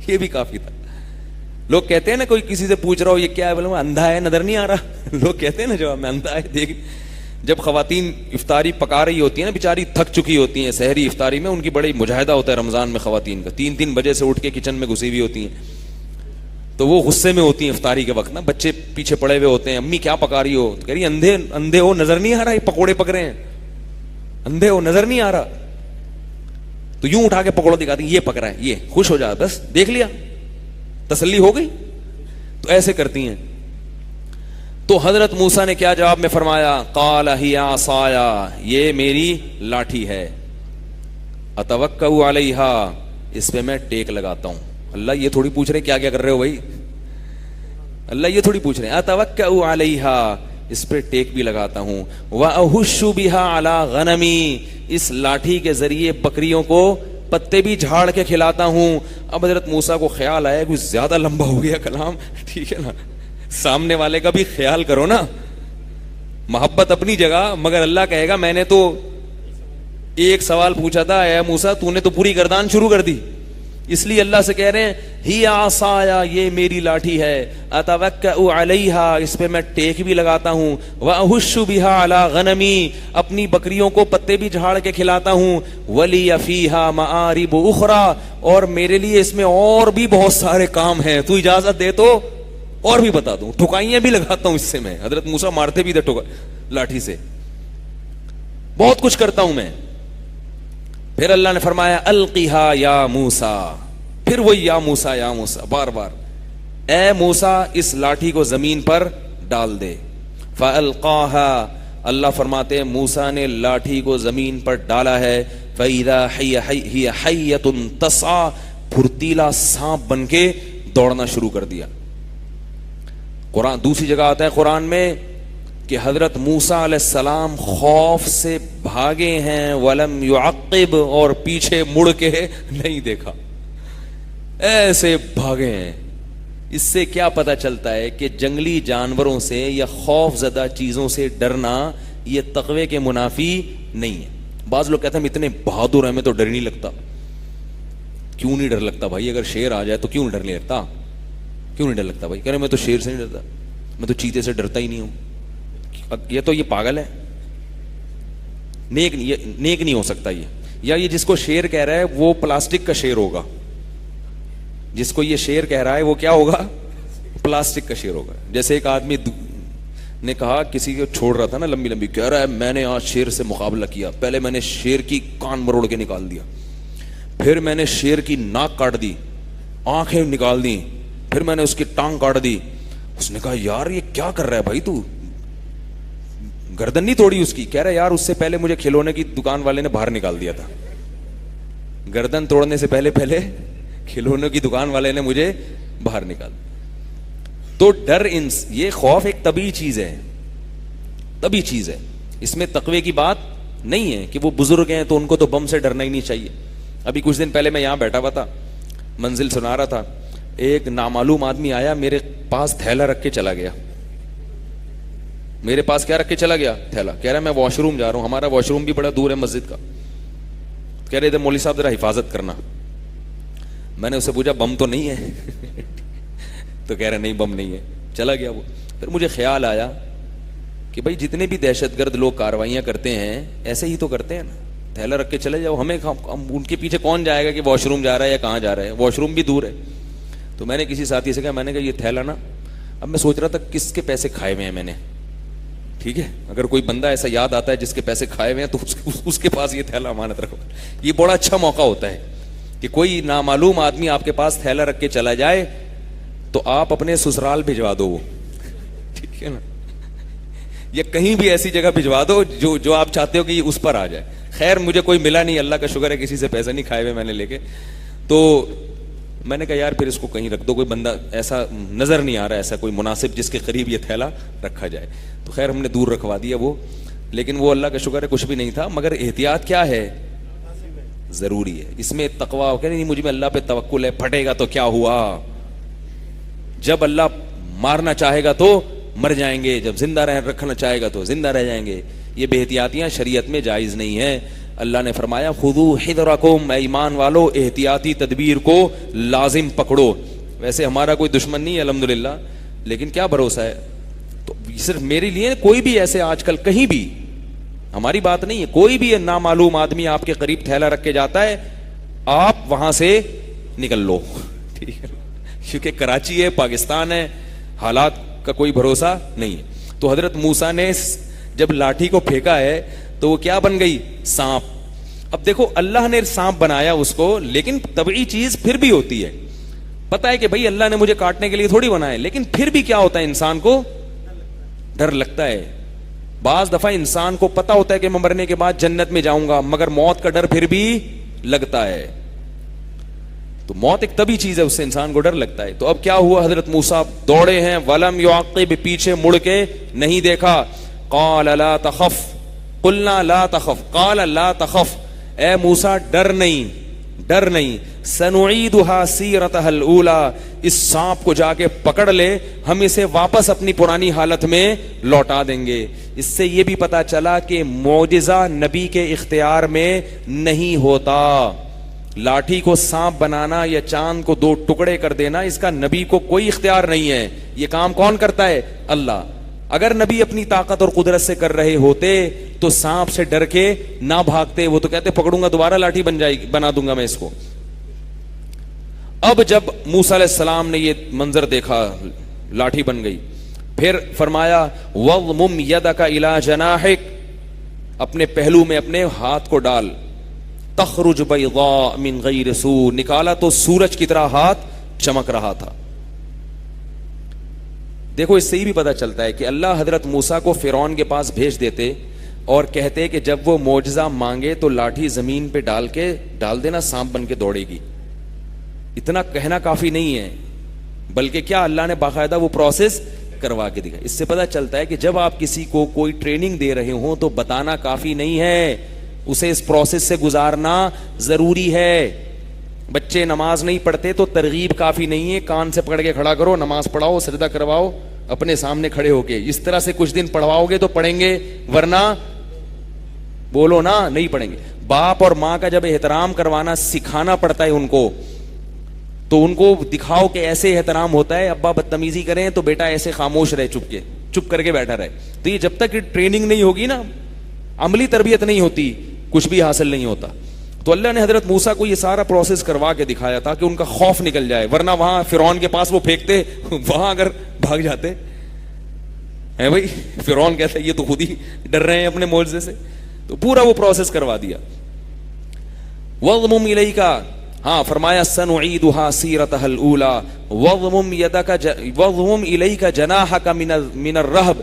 یہ بھی کافی تھا. لوگ کہتے ہیں نا, کوئی کسی سے پوچھ رہا ہو یہ کیا ہے, بولے وہ اندھا ہے, نظر نہیں آ رہا. لوگ کہتے ہیں نا جواب میں, اندھا ہے. دیکھ, جب خواتین افطاری پکا رہی ہوتی ہیں نا, بیچاری تھک چکی ہوتی ہیں سحری افطاری میں, ان کی بڑی مجاہدہ ہوتا ہے رمضان میں خواتین کا, 3 بجے سے اٹھ کے کچن میں گھسی ہوئی ہوتی ہیں, تو وہ غصے میں ہوتی ہیں افطاری کے وقت نا. بچے پیچھے پڑے ہوئے ہوتے ہیں, امی کیا پکا رہی ہو, تو کہہ رہی اندھے ہو, نظر نہیں آ رہا, یہ پکوڑے پک رہے ہیں, اندھے ہو, نظر نہیں آ رہا. تو یوں اٹھا کے پکوڑا دکھاتی ہیں, یہ پک رہا ہے, یہ خوش ہو جا, بس دیکھ لیا, تسلی ہو گئی. تو ایسے کرتی ہیں. تو حضرت موسیٰ نے کیا جواب میں فرمایا, قال ہی عصایا, یہ میری لاٹھی ہے, اتوکأ علیہا, اس پہ میں ٹیک لگاتا ہوں. اللہ یہ تھوڑی پوچھ رہے کیا کیا کر رہے ہو بھائی, اللہ یہ تھوڑی پوچھ رہے ہیں, اتوکأ علیہا, اس پہ ٹیک بھی لگاتا ہوں. واہش بہا علی غنمی, اس لاٹھی کے ذریعے بکریوں کو پتے بھی جھاڑ کے کھلاتا ہوں. اب حضرت موسیٰ کو خیال آیا کہ زیادہ لمبا ہو گیا کلام, ٹھیک ہے نا, سامنے والے کا بھی خیال کرو نا. محبت اپنی جگہ, مگر اللہ کہے گا میں نے تو ایک سوال پوچھا تھا, اے موسیٰ تو نے تو پوری گردان شروع کر دی. اس لیے اللہ سے کہہ رہے ہیں ہی عصایا, یہ میری لاٹھی ہے, اتوکأ علیہا, اس پہ میں ٹیک بھی لگاتا ہوں, واہش بہا علی غنمی, اپنی بکریوں کو پتے بھی جھاڑ کے کھلاتا ہوں, ولی فیہا معارب اخری, اور میرے لیے اس میں اور بھی بہت سارے کام ہیں, تو اجازت دے تو اور بھی بتا دوں, ٹھکائیاں بھی لگاتا ہوں اس سے میں. حضرت موسیٰ مارتے بھی تھے لاٹھی سے, بہت کچھ کرتا ہوں میں. پھر اللہ نے فرمایا القیہا یا موسیٰ, پھر وہی یا موسیٰ یا موسیٰ بار بار, اے موسیٰ اس لاٹھی کو زمین پر ڈال دے. فالقاہا, اللہ فرماتے ہیں موسیٰ نے لاٹھی کو زمین پر ڈالا ہے. فاذا ہی حیۃ تسعی, پھرتیلا سانپ بن کے دوڑنا شروع کر دیا. قرآن دوسری جگہ آتا ہے قرآن میں کہ حضرت موسیٰ علیہ السلام خوف سے بھاگے ہیں, ولم یعقب, اور پیچھے مڑ کے نہیں دیکھا, ایسے بھاگے ہیں. اس سے کیا پتا چلتا ہے کہ جنگلی جانوروں سے یا خوف زدہ چیزوں سے ڈرنا یہ تقوی کے منافی نہیں ہے. بعض لوگ کہتے ہیں ہم اتنے بہادر ہیں, ہمیں تو ڈر نہیں لگتا. کیوں نہیں ڈر لگتا بھائی, اگر شیر آ جائے تو کیوں ڈر نہیں لگتا, کیوں نہیں ڈر لگتا بھائی. کہہ رہے میں تو شیر سے نہیں ڈرتا, میں تو چیتے سے ڈرتا ہی نہیں ہوں. یہ تو یہ پاگل ہے, نیک نہیں ہو سکتا یہ. یا یہ جس کو شیر کہہ رہا ہے وہ پلاسٹک کا شیر ہوگا, جس کو یہ شیر کہہ رہا ہے وہ کیا ہوگا, پلاسٹک کا شیر ہوگا. جیسے ایک آدمی نے کہا, کسی کو چھوڑ رہا تھا نا لمبی لمبی, کہہ رہا ہے میں نے آج شیر سے مقابلہ کیا, پہلے میں نے شیر کی کان مروڑ کے نکال دیا, پھر میں نے شیر کی ناک کاٹ دی, آنکھیں نکال دی, پھر میں نے اس کی ٹانگ کاٹ دی. اس نے کہا یار یہ کیا کر رہا ہے بھائی, تو گردن نہیں توڑی اس کی؟ کہہ رہا ہے یار اس سے پہلے مجھے کھلونے کی دکان والے نے باہر نکال دیا تھا, گردن توڑنے سے پہلے کھلونے کی دکان والے نے مجھے باہر نکال. تو ڈر یہ خوف ایک طبیعی چیز ہے, طبیعی چیز ہے, اس میں تقوی کی بات نہیں ہے کہ وہ بزرگ ہیں تو ان کو تو بم سے ڈرنا ہی نہیں چاہیے. ابھی کچھ دن پہلے میں یہاں بیٹھا ہوا تھا, منزل سنا رہا تھا, ایک نامعلوم آدمی آیا میرے پاس تھیلا رکھ کے چلا گیا. میرے پاس کیا رکھ کے چلا گیا؟ تھیلا. کہہ رہا ہے میں واش روم جا رہا ہوں, ہمارا واش روم بھی بڑا دور ہے مسجد کا. کہہ رہے تھے مولوی صاحب ذرا حفاظت کرنا. میں نے اسے پوچھا بم تو نہیں ہے؟ تو کہہ رہے نہیں بم نہیں ہے, چلا گیا وہ. پھر مجھے خیال آیا کہ بھائی جتنے بھی دہشت گرد لوگ کاروائیاں کرتے ہیں ایسے ہی تو کرتے ہیں نا, تھیلا رکھ کے چلے جاؤ, ہمیں ان کے پیچھے کون جائے گا کہ واش روم جا رہا ہے یا کہاں جا رہا ہے, واش روم بھی دور ہے. تو میں نے کسی ساتھی سے کہا, میں نے کہا یہ تھیلا نا, اب میں سوچ رہا تھا کس کے پیسے کھائے ہوئے ہیں میں نے, ٹھیک ہے, اگر کوئی بندہ ایسا یاد آتا ہے جس کے پیسے کھائے ہوئے ہیں تو اس کے پاس یہ تھیلا امانت رکھو. یہ بڑا اچھا موقع ہوتا ہے کہ کوئی نامعلوم آدمی آپ کے پاس تھیلا رکھ کے چلا جائے تو آپ اپنے سسرال بھجوا دو وہ, ٹھیک ہے نا, یا کہیں بھی ایسی جگہ بھجوا دو جو آپ چاہتے ہو کہ یہ اس پر آ جائے. خیر مجھے کوئی ملا نہیں, اللہ کا شکر ہے, کسی سے پیسے نہیں کھائے ہوئے میں نے لے کے. تو میں نے کہا یار پھر اس کو کہیں رکھ دو, کوئی بندہ ایسا نظر نہیں آ رہا ایسا کوئی مناسب جس کے قریب یہ تھیلا رکھا جائے. تو خیر ہم نے دور رکھوا دیا وہ, لیکن وہ اللہ کا شکر ہے کچھ بھی نہیں تھا. مگر احتیاط کیا ہے, ضروری ہے. اس میں تقویٰ کہ نہیں مجھے میں اللہ پہ توکل ہے, پھٹے گا تو کیا ہوا, جب اللہ مارنا چاہے گا تو مر جائیں گے, جب زندہ رکھنا چاہے گا تو زندہ رہ جائیں گے. یہ بے احتیاطیاں شریعت میں جائز نہیں ہیں. اللہ نے فرمایا خذو حذرکم, اے ایمان والو احتیاطی تدبیر کو لازم پکڑو. ویسے ہمارا کوئی دشمن نہیں ہے الحمدللہ, لیکن کیا بھروسہ ہے. تو صرف میرے لیے کوئی بھی ایسے آج کل کہیں بھی ہماری بات نہیں ہے, کوئی بھی نامعلوم آدمی آپ کے قریب تھیلا رکھ کے جاتا ہے آپ وہاں سے نکل لو, ٹھیک ہے, کیونکہ کراچی ہے, پاکستان ہے, حالات کا کوئی بھروسہ نہیں ہے. تو حضرت موسیٰ نے جب لاٹھی کو پھینکا ہے تو وہ کیا بن گئی؟ سانپ. اب دیکھو اللہ نے سانپ بنایا اس کو, لیکن طبعی چیز پھر بھی ہوتی ہے. پتا ہے کہ بھائی اللہ نے مجھے کاٹنے کے لیے تھوڑی بنایا, لیکن پھر بھی کیا ہوتا ہے, انسان کو ڈر لگتا ہے. بعض دفعہ انسان کو پتا ہوتا ہے کہ میں مرنے کے بعد جنت میں جاؤں گا, مگر موت کا ڈر پھر بھی لگتا ہے. تو موت ایک طبعی چیز ہے, اس سے انسان کو ڈر لگتا ہے. تو اب کیا ہوا, حضرت موسیٰ دوڑے ہیں, ولم یعقب, پیچھے مڑ کے نہیں دیکھا. قال لا تخف, قلنا لا تخف, قال لا تخف, اے موسیٰ ڈر نہیں, ڈر نہیں. سنعیدها سیرتها الاولی, اس سانپ کو جا کے پکڑ لے, ہم اسے واپس اپنی پرانی حالت میں لوٹا دیں گے. اس سے یہ بھی پتا چلا کہ معجزہ نبی کے اختیار میں نہیں ہوتا. لاٹھی کو سانپ بنانا یا چاند کو 2 ٹکڑے کر دینا, اس کا نبی کو کوئی اختیار نہیں ہے. یہ کام کون کرتا ہے؟ اللہ. اگر نبی اپنی طاقت اور قدرت سے کر رہے ہوتے تو سانپ سے ڈر کے نہ بھاگتے, وہ تو کہتے پکڑوں گا دوبارہ لاٹھی بن جائے گی, بنا دوں گا میں اس کو. اب جب موسیٰ علیہ السلام نے یہ منظر دیکھا, لاٹھی بن گئی, پھر فرمایا وَضْمُمْ يَدَكَ إِلَى جَنَاحِكَ, اپنے پہلو میں اپنے ہاتھ کو ڈال. تخرج بيضاء من غیر سوء, نکالا تو سورج کی طرح ہاتھ چمک رہا تھا. دیکھو اس سے ہی بھی پتا چلتا ہے کہ اللہ حضرت موسیٰ کو فرعون کے پاس بھیج دیتے اور کہتے کہ جب وہ معجزہ مانگے تو لاٹھی زمین پہ ڈال دینا, سانپ بن کے دوڑے گی. اتنا کہنا کافی نہیں ہے, بلکہ کیا اللہ نے باقاعدہ وہ پروسیس کروا کے دکھا. اس سے پتا چلتا ہے کہ جب آپ کسی کو کوئی ٹریننگ دے رہے ہوں تو بتانا کافی نہیں ہے, اسے اس پروسیس سے گزارنا ضروری ہے. بچے نماز نہیں پڑھتے تو ترغیب کافی نہیں ہے, کان سے پکڑ کے کھڑا کرو, نماز پڑھاؤ, سجدہ کرواؤ اپنے سامنے کھڑے ہو کے. اس طرح سے کچھ دن پڑھواؤ گے تو پڑھیں گے, ورنہ بولو نا نہیں پڑھیں گے. باپ اور ماں کا جب احترام کروانا سکھانا پڑتا ہے ان کو, تو ان کو دکھاؤ کہ ایسے احترام ہوتا ہے. ابا بدتمیزی کریں تو بیٹا ایسے خاموش رہے, چپ کر کے بیٹھا رہے. تو یہ جب تک ٹریننگ نہیں ہوگی نا, عملی تربیت نہیں ہوتی, کچھ بھی حاصل نہیں ہوتا. تو اللہ نے حضرت موسیٰ کو یہ سارا پروسیس کروا کے دکھایا تھا کہ ان کا خوف نکل جائے, ورنہ وہاں فرعون کے پاس وہ پھینکتے, وہاں اگر بھاگ جاتے ہے بھائی. فرعون کہتا ہے یہ تو خود ہی ڈر رہے ہیں اپنے معجزے سے. تو پورا وہ پروسیس کروا دیا. وَضْمُمْ إِلَيْكَ, ہاں فرمایا سَنُعِيدُهَا سِيرَتَهَا الْأُولَى وَضْمُمْ إِلَيْكَ جَنَاحَكَ مِنَ الرَّهْبِ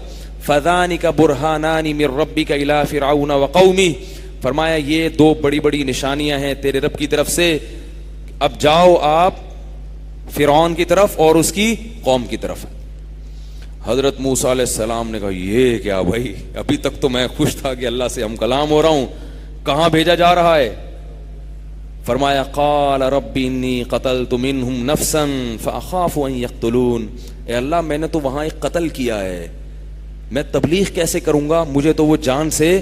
فَذَانِكَ بُرْهَانَانِ مِنْ رَبِّكَ إِلَى فِرْعَوْنَ وَقَوْمِهِ. فرمایا یہ دو بڑی بڑی نشانیاں ہیں تیرے رب کی طرف سے, اب جاؤ آپ فرعون کی طرف اور اس کی قوم کی طرف. حضرت موسیٰ علیہ السلام نے کہا یہ کیا بھائی, ابھی تک تو میں خوش تھا کہ اللہ سے ہم کلام ہو رہا ہوں, کہاں بھیجا جا رہا ہے؟ فرمایا قال رب انی قتلت منہم نفسا فاخاف ان یقتلون. اے اللہ میں نے تو وہاں ایک قتل کیا ہے, میں تبلیغ کیسے کروں گا, مجھے تو وہ جان سے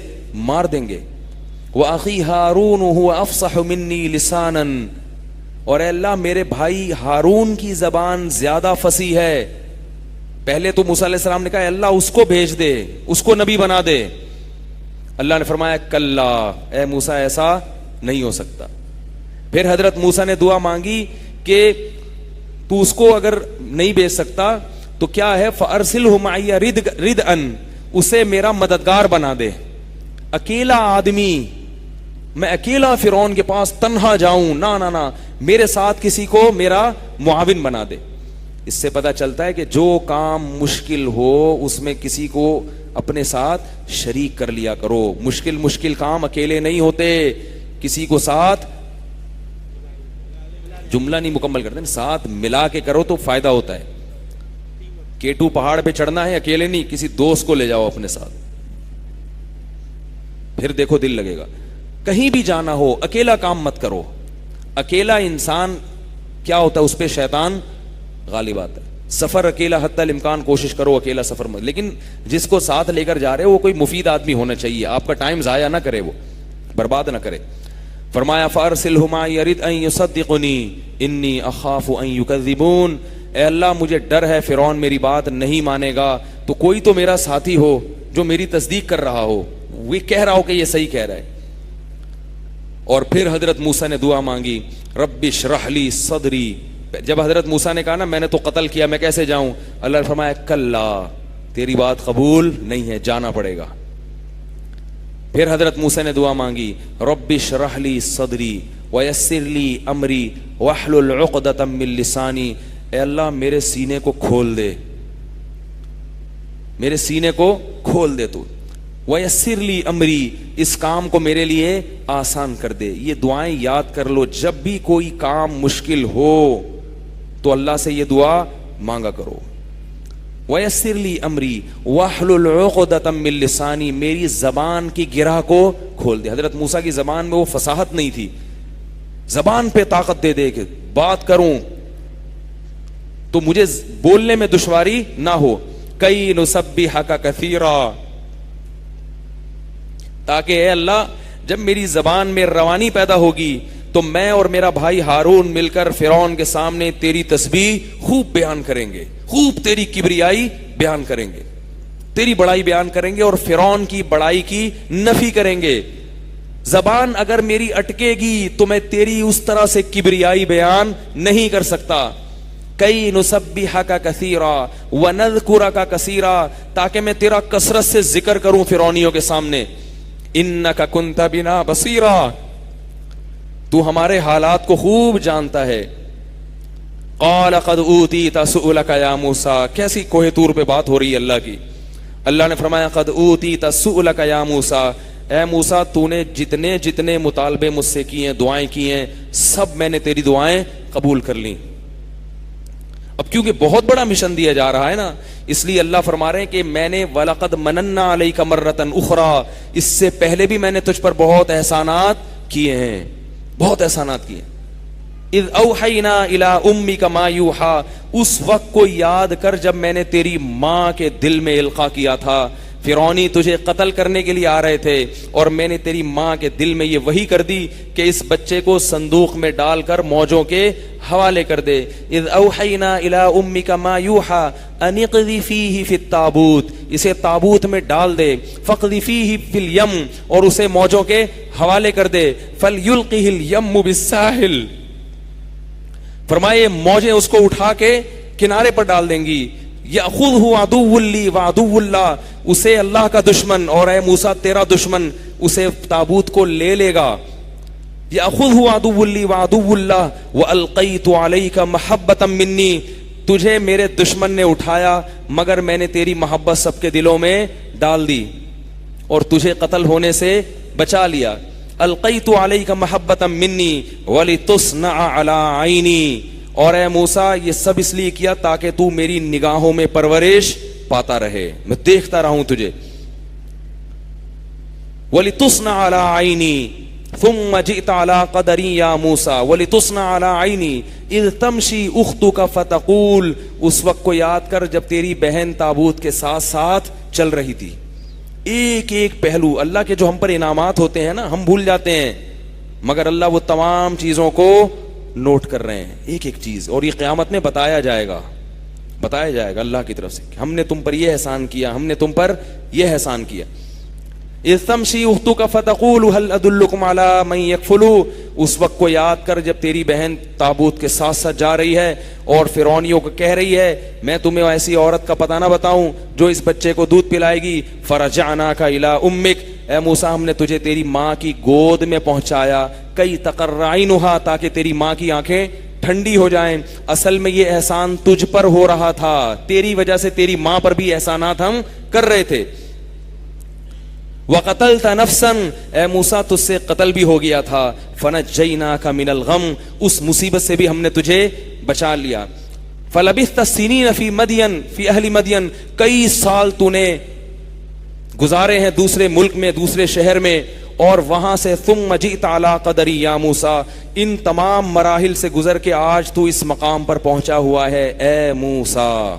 مار دیں گے. وَأَخِي هَارُونُ هُوَ أَفْصَحُ مِنِّي لِسَانًا, اور اے اللہ میرے بھائی ہارون کی زبان زیادہ فصیح ہے. پہلے تو موسیٰ علیہ السلام نے کہا اے اللہ اس کو بھیج دے, اس کو نبی بنا دے. اللہ نے فرمایا کلا, اے موسیٰ ایسا نہیں ہو سکتا. پھر حضرت موسیٰ نے دعا مانگی کہ تو اس کو اگر نہیں بھیج سکتا تو کیا ہے فَأَرْسِلْهُ مَعِيَ رِدْءًا, اسے میرا مددگار بنا دے. اکیلا آدمی, میں اکیلا فرعون کے پاس تنہا جاؤں, نہ میرے ساتھ کسی کو میرا معاون بنا دے. اس سے پتہ چلتا ہے کہ جو کام مشکل ہو اس میں کسی کو اپنے ساتھ شریک کر لیا کرو. مشکل کام اکیلے نہیں ہوتے, کسی کو ساتھ, جملہ نہیں مکمل کرتے, ساتھ ملا کے کرو تو فائدہ ہوتا ہے. کیٹو پہاڑ پہ چڑھنا ہے اکیلے نہیں, کسی دوست کو لے جاؤ اپنے ساتھ, پھر دیکھو دل لگے گا. کہیں بھی جانا ہو اکیلا کام مت کرو. اکیلا انسان کیا ہوتا ہے, اس پہ شیطان غالب آتا ہے. سفر اکیلا حتی الامکان کوشش کرو اکیلا سفر مت, لیکن جس کو ساتھ لے کر جا رہے ہو وہ کوئی مفید آدمی ہونا چاہیے, آپ کا ٹائم ضائع نہ کرے, وہ برباد نہ کرے. فرمایا فارسلہ معی یرد ان یصدقنی انی اخاف ان یکذبون. اے اللہ مجھے ڈر ہے فرعون میری بات نہیں مانے گا, تو کوئی تو میرا ساتھی ہو جو میری تصدیق کر رہا ہو, وہ کہہ رہا ہو کہ یہ صحیح کہہ رہا ہے. اور پھر حضرت موسیٰ نے دعا مانگی رب اشرح لی صدری. جب حضرت موسیٰ نے کہا نا میں نے تو قتل کیا, میں کیسے جاؤں, اللہ نے فرمایا کلا, تیری بات قبول نہیں ہے, جانا پڑے گا. پھر حضرت موسیٰ نے دعا مانگی رب اشرح لی صدری ویسر لی امری واحلل عقدۃ من لسانی. اے اللہ میرے سینے کو کھول دے, میرے سینے کو کھول دے تو. وَيَسِّرْ لِي أَمْرِي, اس کام کو میرے لیے آسان کر دے. یہ دعائیں یاد کر لو, جب بھی کوئی کام مشکل ہو تو اللہ سے یہ دعا مانگا کرو. وَيَسِّرْ لِي أَمْرِي وَاحْلُلْ عُقْدَةً مِّن لِّسَانِي, میری زبان کی گرہ کو کھول دے. حضرت موسیٰ کی زبان میں وہ فصاحت نہیں تھی, زبان پہ طاقت دے دے کہ بات کروں تو مجھے بولنے میں دشواری نہ ہو. کئی نسبحک کثیرا, تاکہ اے اللہ جب میری زبان میں روانی پیدا ہوگی تو میں اور میرا بھائی ہارون مل کر فرعون کے سامنے تیری تسبیح خوب بیان کریں گے, خوب تیری کبریائی بیان کریں گے, تیری بڑائی بیان کریں گے اور فرعون کی بڑائی کی نفی کریں گے. زبان اگر میری اٹکے گی تو میں تیری اس طرح سے کبریائی بیان نہیں کر سکتا. کئی نسبحک کثیرا ونذکرک کثیرا, تاکہ میں تیرا کثرت سے ذکر کروں فرعونیوں کے سامنے. انک کنت بنا بصیرا, تو ہمارے حالات کو خوب جانتا ہے. قال قد اوتیت سؤلک یا موسیٰ, کیسی کوہ طور پہ بات ہو رہی ہے اللہ کی. اللہ نے فرمایا قد اوتیت سؤلک یا موسیٰ, اے موسیٰ تو نے جتنے مطالبے مجھ سے کیے ہیں, دعائیں کی ہیں, سب میں نے تیری دعائیں قبول کر لیں. اب کیونکہ بہت بڑا مشن دیا جا رہا ہے نا, اس لیے اللہ فرما رہے ہیں کہ میں نے وَلَقَدْ مَنَنَّا عَلَيْكَ مَرَّةً أُخْرَى, اس سے پہلے بھی میں نے تجھ پر بہت احسانات کیے ہیں, بہت احسانات کیے. اِذْ أَوْحَيْنَا إِلَىٰ أُمِّكَ مَا يُوحَىٰ, اس وقت کو یاد کر جب میں نے تیری ماں کے دل میں القاء کیا تھا. فرعونی تجھے قتل کرنے کے لیے آ رہے تھے اور میں نے تیری ماں کے دل میں یہ وحی کر دی کہ اس بچے کو صندوق میں ڈال کر موجوں کے حوالے کر دے. اذ اوحینا الی امک ما یوحی ان اقذی فیہ فی التابوت, اسے تابوت میں ڈال دے. فاقذی فیہ فی الیم, اور اسے موجوں کے حوالے کر دے. فلیلقہ الیم بالساحل, فرمائے موجیں اس کو اٹھا کے کنارے پر ڈال دیں گی. یأخذہ عدو لی وعدو اللہ، اسے اللہ کا دشمن اور اے موسیٰ تیرا دشمن اسے تابوت کو لے لے گا. یأخذہ عدو لی وعدو اللہ والقیت علیک محبۃ منی، تجھے میرے دشمن نے اٹھایا مگر میں نے تیری محبت سب کے دلوں میں ڈال دی اور تجھے قتل ہونے سے بچا لیا. القیت علیک محبۃ منی ولتصنع علی عینی، اور اے موسیٰ یہ سب اس لیے کیا تاکہ تو میری نگاہوں میں پرورش پاتا رہے، میں دیکھتا رہوں تجھے. ولتصنع علی عینی ثم جئت علی قدری یا موسیٰ ولتصنع علی عینی اذ تمشی اختک فتقول، اس وقت کو یاد کر جب تیری بہن تابوت کے ساتھ ساتھ چل رہی تھی. ایک ایک پہلو اللہ کے جو ہم پر انعامات ہوتے ہیں نا ہم بھول جاتے ہیں، مگر اللہ وہ تمام چیزوں کو نوٹ کر رہے ہیں ایک ایک چیز، اور یہ قیامت میں بتایا جائے گا اللہ کی طرف سے کہ ہم نے تم پر یہ احسان کیا، ہم نے تم پر یہ احسان کیا. اذ تمشی اختک فتقول هل ادلکم علی من یکفلہ، اس وقت کو یاد کر جب تیری بہن تابوت کے ساتھ ساتھ جا رہی ہے اور فرعونیوں کو کہہ رہی ہے میں تمہیں ایسی عورت کا پتہ نہ بتاؤں جو اس بچے کو دودھ پلائے گی. فرجعناک الی امک، اے موسیٰ ہم نے تجھے تیری ماں کی گود میں پہنچایا. کئی تقر عینھا، تاکہ تیری ماں کی آنکھیں ٹھنڈی ہو جائیں. اصل میں یہ احسان تجھ پر ہو رہا تھا، تیری وجہ سے تیری ماں پر بھی احسانات ہم کر رہے تھے. وقتلت نفسا، اے موسیٰ تجھ سے قتل بھی ہو گیا تھا. فنجیناک من الغم، اس مصیبت سے بھی ہم نے تجھے بچا لیا. فلبثت سنین فی مدین فی اہل مدین، کئی سال تو نے گزارے ہیں دوسرے ملک میں دوسرے شہر میں، اور وہاں سے ثم جئت علی قدری یا موسیٰ، ان تمام مراحل سے گزر کے آج تو اس مقام پر پہنچا ہوا ہے اے موسیٰ.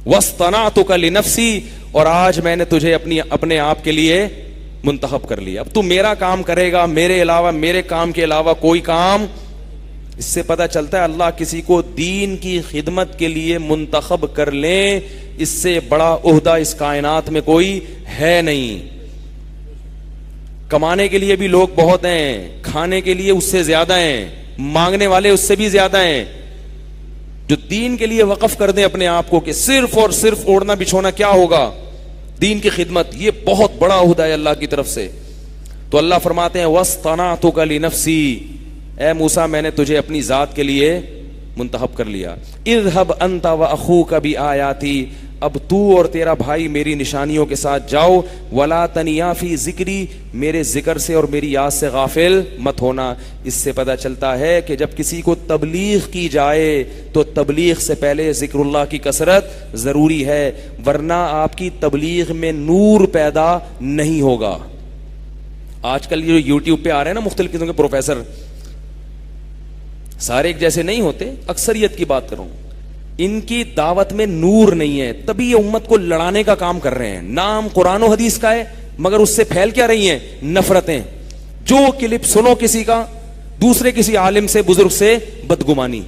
واصطنعتک لنفسی، اور آج میں نے تجھے اپنے آپ کے لیے منتخب کر لیا. اب تو میرا کام کرے گا، میرے علاوہ میرے کام کے علاوہ کوئی کام. اس سے پتہ چلتا ہے اللہ کسی کو دین کی خدمت کے لیے منتخب کر لیں، اس سے بڑا عہدہ اس کائنات میں کوئی ہے نہیں. کمانے کے لیے بھی لوگ بہت ہیں، کھانے کے لیے اس سے زیادہ ہیں، مانگنے والے اس سے بھی زیادہ ہیں. جو دین کے لیے وقف کر دیں اپنے آپ کو کہ صرف اور صرف اوڑھنا بچھونا کیا ہوگا، دین کی خدمت، یہ بہت بڑا عہدہ ہے اللہ کی طرف سے. تو اللہ فرماتے ہیں واصطنعتک لنفسی، اے موسیٰ میں نے تجھے اپنی ذات کے لیے منتخب کر لیا. اذهب انت واخوک بآیاتی، اب تو اور تیرا بھائی میری نشانیوں کے ساتھ جاؤ. ولا تنیا فی ذکری، میرے ذکر سے اور میری یاد سے غافل مت ہونا. اس سے پتہ چلتا ہے کہ جب کسی کو تبلیغ کی جائے تو تبلیغ سے پہلے ذکر اللہ کی کثرت ضروری ہے، ورنہ آپ کی تبلیغ میں نور پیدا نہیں ہوگا. آج کل یہ یوٹیوب پہ آ رہے ہیں نا مختلف قسم کے پروفیسر، سارے ایک جیسے نہیں ہوتے، اکثریت کی بات کروں، ان کی دعوت میں نور نہیں ہے، تبھی یہ امت کو لڑانے کا کام کر رہے ہیں. نام قرآن و حدیث کا ہے مگر اس سے پھیل کیا رہی ہیں؟ نفرتیں. جو کلپ سنو کسی کا، دوسرے کسی عالم سے بزرگ سے بدگمانی،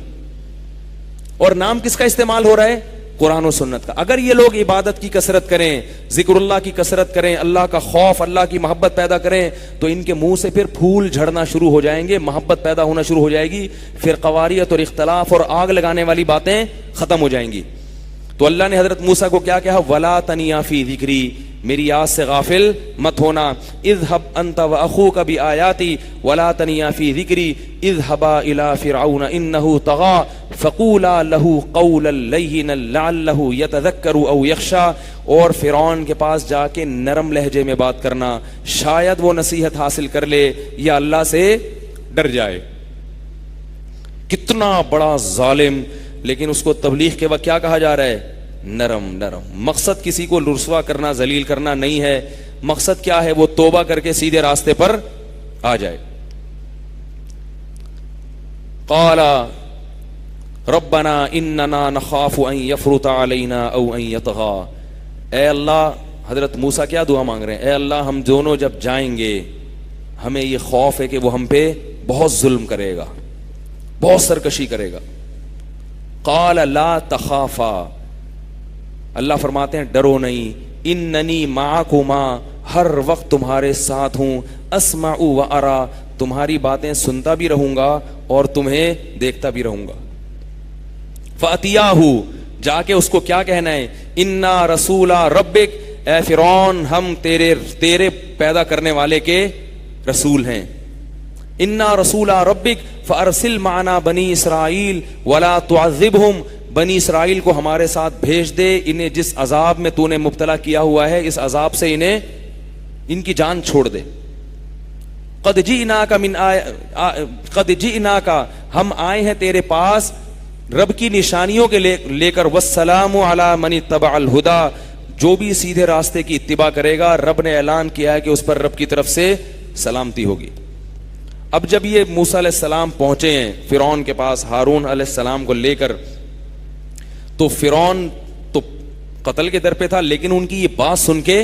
اور نام کس کا استعمال ہو رہا ہے؟ قرآن و سنت کا. اگر یہ لوگ عبادت کی کثرت کریں، ذکر اللہ کی کثرت کریں، اللہ کا خوف، اللہ کی محبت پیدا کریں، تو ان کے منہ سے پھر پھول جھڑنا شروع ہو جائیں گے، محبت پیدا ہونا شروع ہو جائے گی، پھر قواریت اور اختلاف اور آگ لگانے والی باتیں ختم ہو جائیں گی. تو اللہ نے حضرت موسیٰ کو کیا کہا؟ ولا تنیا فی ذکری، میری یاد سے غافل مت ہونا. اذهب انت واخوک بآیاتی ولا تنیا فی ذکری اذهبا الی فرعون انه طغى فقولا له قولا لینا لعلہ یتذکر او یخشی، اور فرعون کے پاس جا کے نرم لہجے میں بات کرنا، شاید وہ نصیحت حاصل کر لے یا اللہ سے ڈر جائے. کتنا بڑا ظالم، لیکن اس کو تبلیغ کے وقت کیا کہا جا رہا ہے؟ نرم نرم. مقصد کسی کو رسوا کرنا، ذلیل کرنا نہیں ہے، مقصد کیا ہے؟ وہ توبہ کر کے سیدھے راستے پر آ جائے. قال ربنا اننا نخاف ان يفرط علينا او ان يطغى، اے اللہ، حضرت موسیٰ کیا دعا مانگ رہے ہیں؟ اے اللہ ہم دونوں جب جائیں گے ہمیں یہ خوف ہے کہ وہ ہم پہ بہت ظلم کرے گا، بہت سرکشی کرے گا. قال لا تخافا، اللہ فرماتے ہیں ڈرو نہیں، اننی معکما، ہر وقت تمہارے ساتھ ہوں، اسمع و ارا، تمہاری باتیں سنتا بھی رہوں گا اور تمہیں دیکھتا بھی رہوں گا. فاتیاہ، جا کے اس کو کیا کہنا ہے؟ انا رسولا ربک، اے فرعون ہم تیرے پیدا کرنے والے کے رسول ہیں. انا رسولا ربک فارسل معنا بنی اسرائیل ولا تعذبہم، بنی اسرائیل کو ہمارے ساتھ بھیج دے، انہیں جس عذاب میں تو نے مبتلا کیا ہوا ہے اس عذاب سے انہیں ان کی جان چھوڑ دے. قد جئناک ہم آئے ہیں تیرے پاس رب کی نشانیوں کے لے کر، والسلام علی من اتبع الہدی، جو بھی سیدھے راستے کی اتباع کرے گا رب نے اعلان کیا ہے کہ اس پر رب کی طرف سے سلامتی ہوگی. اب جب یہ موسیٰ علیہ السلام پہنچے ہیں فرعون کے پاس ہارون علیہ السلام کو لے کر، تو فرعون تو قتل کے در پہ تھا، لیکن ان کی یہ بات سن کے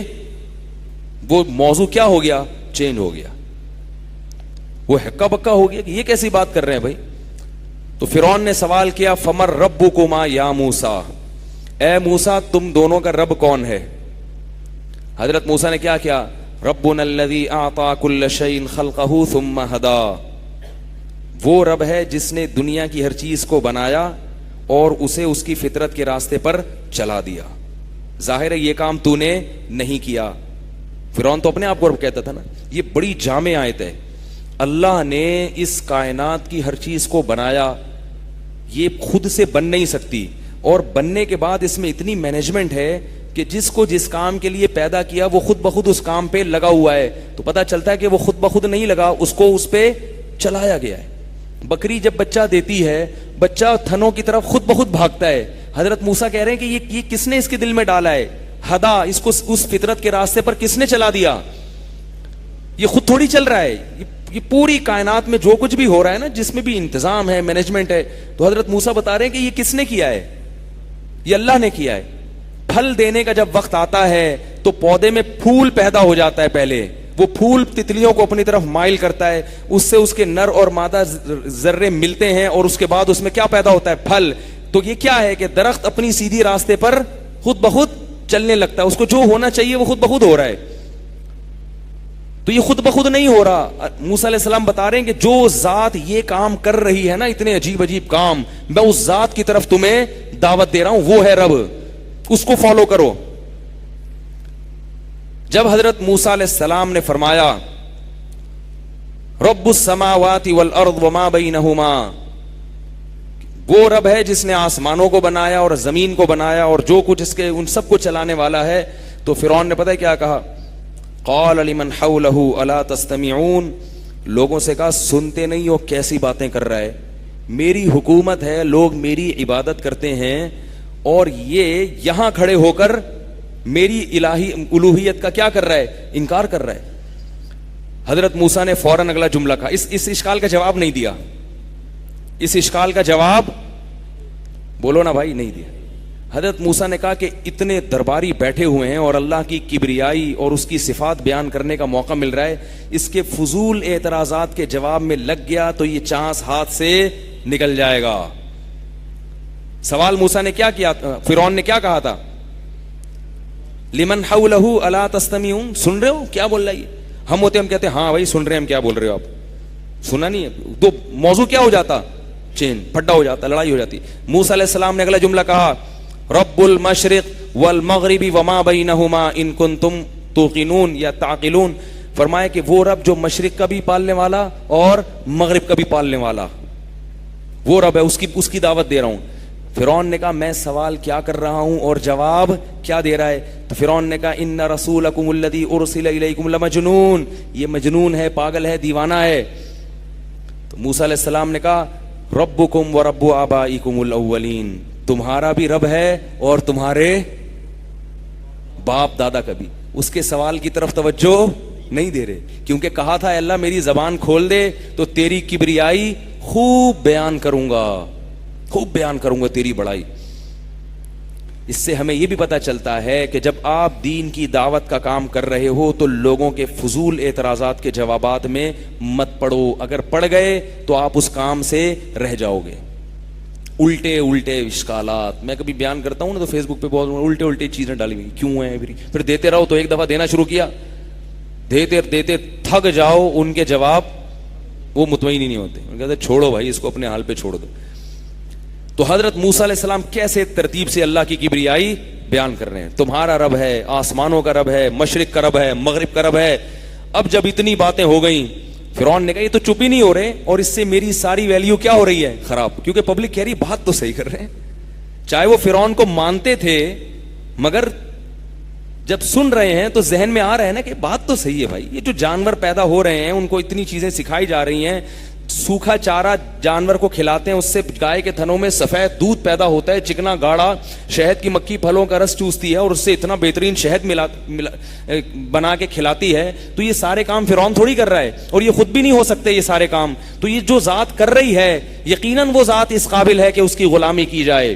وہ موضوع کیا ہو گیا؟ چینج ہو گیا. وہ ہکا بکا ہو گیا کہ یہ کیسی بات کر رہے ہیں بھائی. تو فرعون نے سوال کیا فمر ربکما یا موسیٰ، اے موسیٰ تم دونوں کا رب کون ہے؟ حضرت موسیٰ نے کیا کیا؟ ربنا الذی اعطى كل شيء خلقه ثم هدى، وہ رب ہے جس نے دنیا کی ہر چیز کو بنایا اور اسے اس کی فطرت کے راستے پر چلا دیا. ظاہر ہے یہ کام تو نے نہیں کیا. فرعون تو اپنے آپ کو رب کہتا تھا نا. یہ بڑی جامع آیت ہے. اللہ نے اس کائنات کی ہر چیز کو بنایا، یہ خود سے بن نہیں سکتی، اور بننے کے بعد اس میں اتنی مینجمنٹ ہے کہ جس کو جس کام کے لیے پیدا کیا وہ خود بخود اس کام پہ لگا ہوا ہے. تو پتہ چلتا ہے کہ وہ خود بخود نہیں لگا، اس کو اس پہ چلایا گیا ہے. بکری جب بچہ دیتی ہے بچہ تھنوں کی طرف خود بخود بھاگتا ہے. حضرت موسیٰ کہہ رہے ہیں کہ یہ کس نے اس کے دل میں ڈالا ہے؟ ہدا، اس کو اس فطرت کے راستے پر کس نے چلا دیا؟ یہ خود تھوڑی چل رہا ہے. یہ پوری کائنات میں جو کچھ بھی ہو رہا ہے نا، جس میں بھی انتظام ہے، مینجمنٹ ہے، تو حضرت موسیٰ بتا رہے ہیں کہ یہ کس نے کیا ہے؟ یہ اللہ نے کیا ہے. پھل دینے کا جب وقت آتا ہے تو پودے میں پھول پیدا ہو جاتا ہے. پہلے وہ پھول تتلیوں کو اپنی طرف مائل کرتا ہے، اس سے اس کے نر اور مادہ ذرے ملتے ہیں، اور اس کے بعد اس میں کیا پیدا ہوتا ہے؟ پھل. تو یہ کیا ہے کہ درخت اپنی سیدھی راستے پر خود بخود چلنے لگتا ہے. اس کو جو ہونا چاہیے وہ خود بخود ہو رہا ہے. تو یہ خود بخود نہیں ہو رہا. موسیٰ علیہ السلام بتا رہے ہیں کہ جو ذات یہ کام کر رہی ہے نا، اتنے عجیب عجیب کام، میں اس ذات کی طرف تمہیں دعوت دے رہا ہوں، وہ ہے رب، اس کو فالو کرو. جب حضرت موسیٰ علیہ السلام نے فرمایا رب السماوات والارض وما بینہما، وہ رب ہے جس نے آسمانوں کو بنایا اور زمین کو بنایا اور جو کچھ اس کے ان سب کو چلانے والا ہے، تو فرعون نے پتہ ہے کیا کہا؟ قال لمن حولہ الا تستمعون، لوگوں سے کہا سنتے نہیں ہو کیسی باتیں کر رہا ہے؟ میری حکومت ہے، لوگ میری عبادت کرتے ہیں، اور یہ یہاں کھڑے ہو کر میری الہی الوہیت کا کیا کر رہا ہے؟ انکار کر رہا ہے. حضرت موسیٰ نے فوراً اگلا جملہ کہا. اس اشکال کا جواب نہیں دیا. اس اشکال کا جواب بولو نا بھائی، نہیں دیا. حضرت موسیٰ نے کہا کہ اتنے درباری بیٹھے ہوئے ہیں اور اللہ کی کبریائی اور اس کی صفات بیان کرنے کا موقع مل رہا ہے، اس کے فضول اعتراضات کے جواب میں لگ گیا تو یہ چانس ہاتھ سے نکل جائے گا. سوال موسیٰ نے کیا کیا؟ فرعون نے کیا کہا تھا؟ لمن حولہ الا تستمعون، سن رہے ہو کیا بول رہا ہے یہ؟ ہم ہوتے ہم کہتے ہیں ہاں بھائی سن رہے ہیں، ہم کیا بول رہے ہو آپ؟ سنا نہیں ہے تو موضوع کیا ہو جاتا؟ چین پھڈا ہو جاتا، لڑائی ہو جاتی. موسیٰ علیہ السلام نے اگلا جملہ کہا رب المشرق والمغرب وما بینہما ان کنتم توقنون یا تعقلون، فرمایا کہ وہ رب جو مشرق کا بھی پالنے والا اور مغرب کا بھی پالنے والا، وہ رب ہے، اس کی دعوت دے رہا ہوں. فرعون نے کہا میں سوال کیا کر رہا ہوں اور جواب کیا دے رہا ہے؟ تو فرعون نے کہا ان رسولکم الذی ارسل الیکم لمجنون، یہ مجنون ہے، پاگل ہے، دیوانہ ہے. تو موسیٰ علیہ السلام نے کہا ربکم ورب آبائکم الاولین، تمہارا بھی رب ہے اور تمہارے باپ دادا کا بھی. اس کے سوال کی طرف توجہ نہیں دے رہے، کیونکہ کہا تھا اللہ میری زبان کھول دے تو تیری کبریائی خوب بیان کروں گا، خوب بیان کروں گا تیری بڑائی. اس سے ہمیں یہ بھی پتہ چلتا ہے کہ جب آپ دین کی دعوت کا کام کر رہے ہو تو لوگوں کے فضول اعتراضات کے جوابات میں مت پڑو. اگر پڑ گئے تو آپ اس کام سے رہ جاؤ گے. الٹے اشکالات میں کبھی بیان کرتا ہوں نا تو فیس بک پہ بہت الٹے چیزیں ڈالی ہوئی کیوں ہیں، پھر دیتے رہو. تو ایک دفعہ دینا شروع کیا، دیتے تھک جاؤ، ان کے جواب وہ مطمئن ہی نہیں ہوتے. کہتے چھوڑو بھائی اس کو اپنے حال پہ چھوڑ دو. تو حضرت موسیٰ علیہ السلام کیسے ترتیب سے اللہ کی کبریائی بیان کر رہے ہیں. تمہارا رب ہے, آسمانوں کا رب ہے, مشرق کا رب ہے, مغرب کا رب ہے. اب جب اتنی باتیں ہو گئیں, فرعون نے کہا یہ تو چپ ہی نہیں ہو رہے, اور اس سے میری ساری ویلیو کیا ہو رہی ہے, خراب. کیونکہ پبلک کہہ رہی بات تو صحیح کر رہے ہیں. چاہے وہ فرعون کو مانتے تھے, مگر جب سن رہے ہیں تو ذہن میں آ رہا ہے نا کہ بات تو صحیح ہے بھائی. یہ جو جانور پیدا ہو رہے ہیں ان کو اتنی چیزیں سکھائی جا رہی ہیں, سوکھا چارہ جانور کو کھلاتے ہیں, اس سے گائے کے تھنوں میں سفید دودھ پیدا ہوتا ہے, چکنا گاڑھا, شہد کی مکھی پھلوں کا رس چوستی ہے اور اس سے اتنا بہترین شہد بنا کے کھلاتی ہے. تو یہ سارے کام فرعون تھوڑی کر رہا ہے, اور یہ خود بھی نہیں ہو سکتے یہ سارے کام. تو یہ جو ذات کر رہی ہے یقیناً وہ ذات اس قابل ہے کہ اس کی غلامی کی جائے.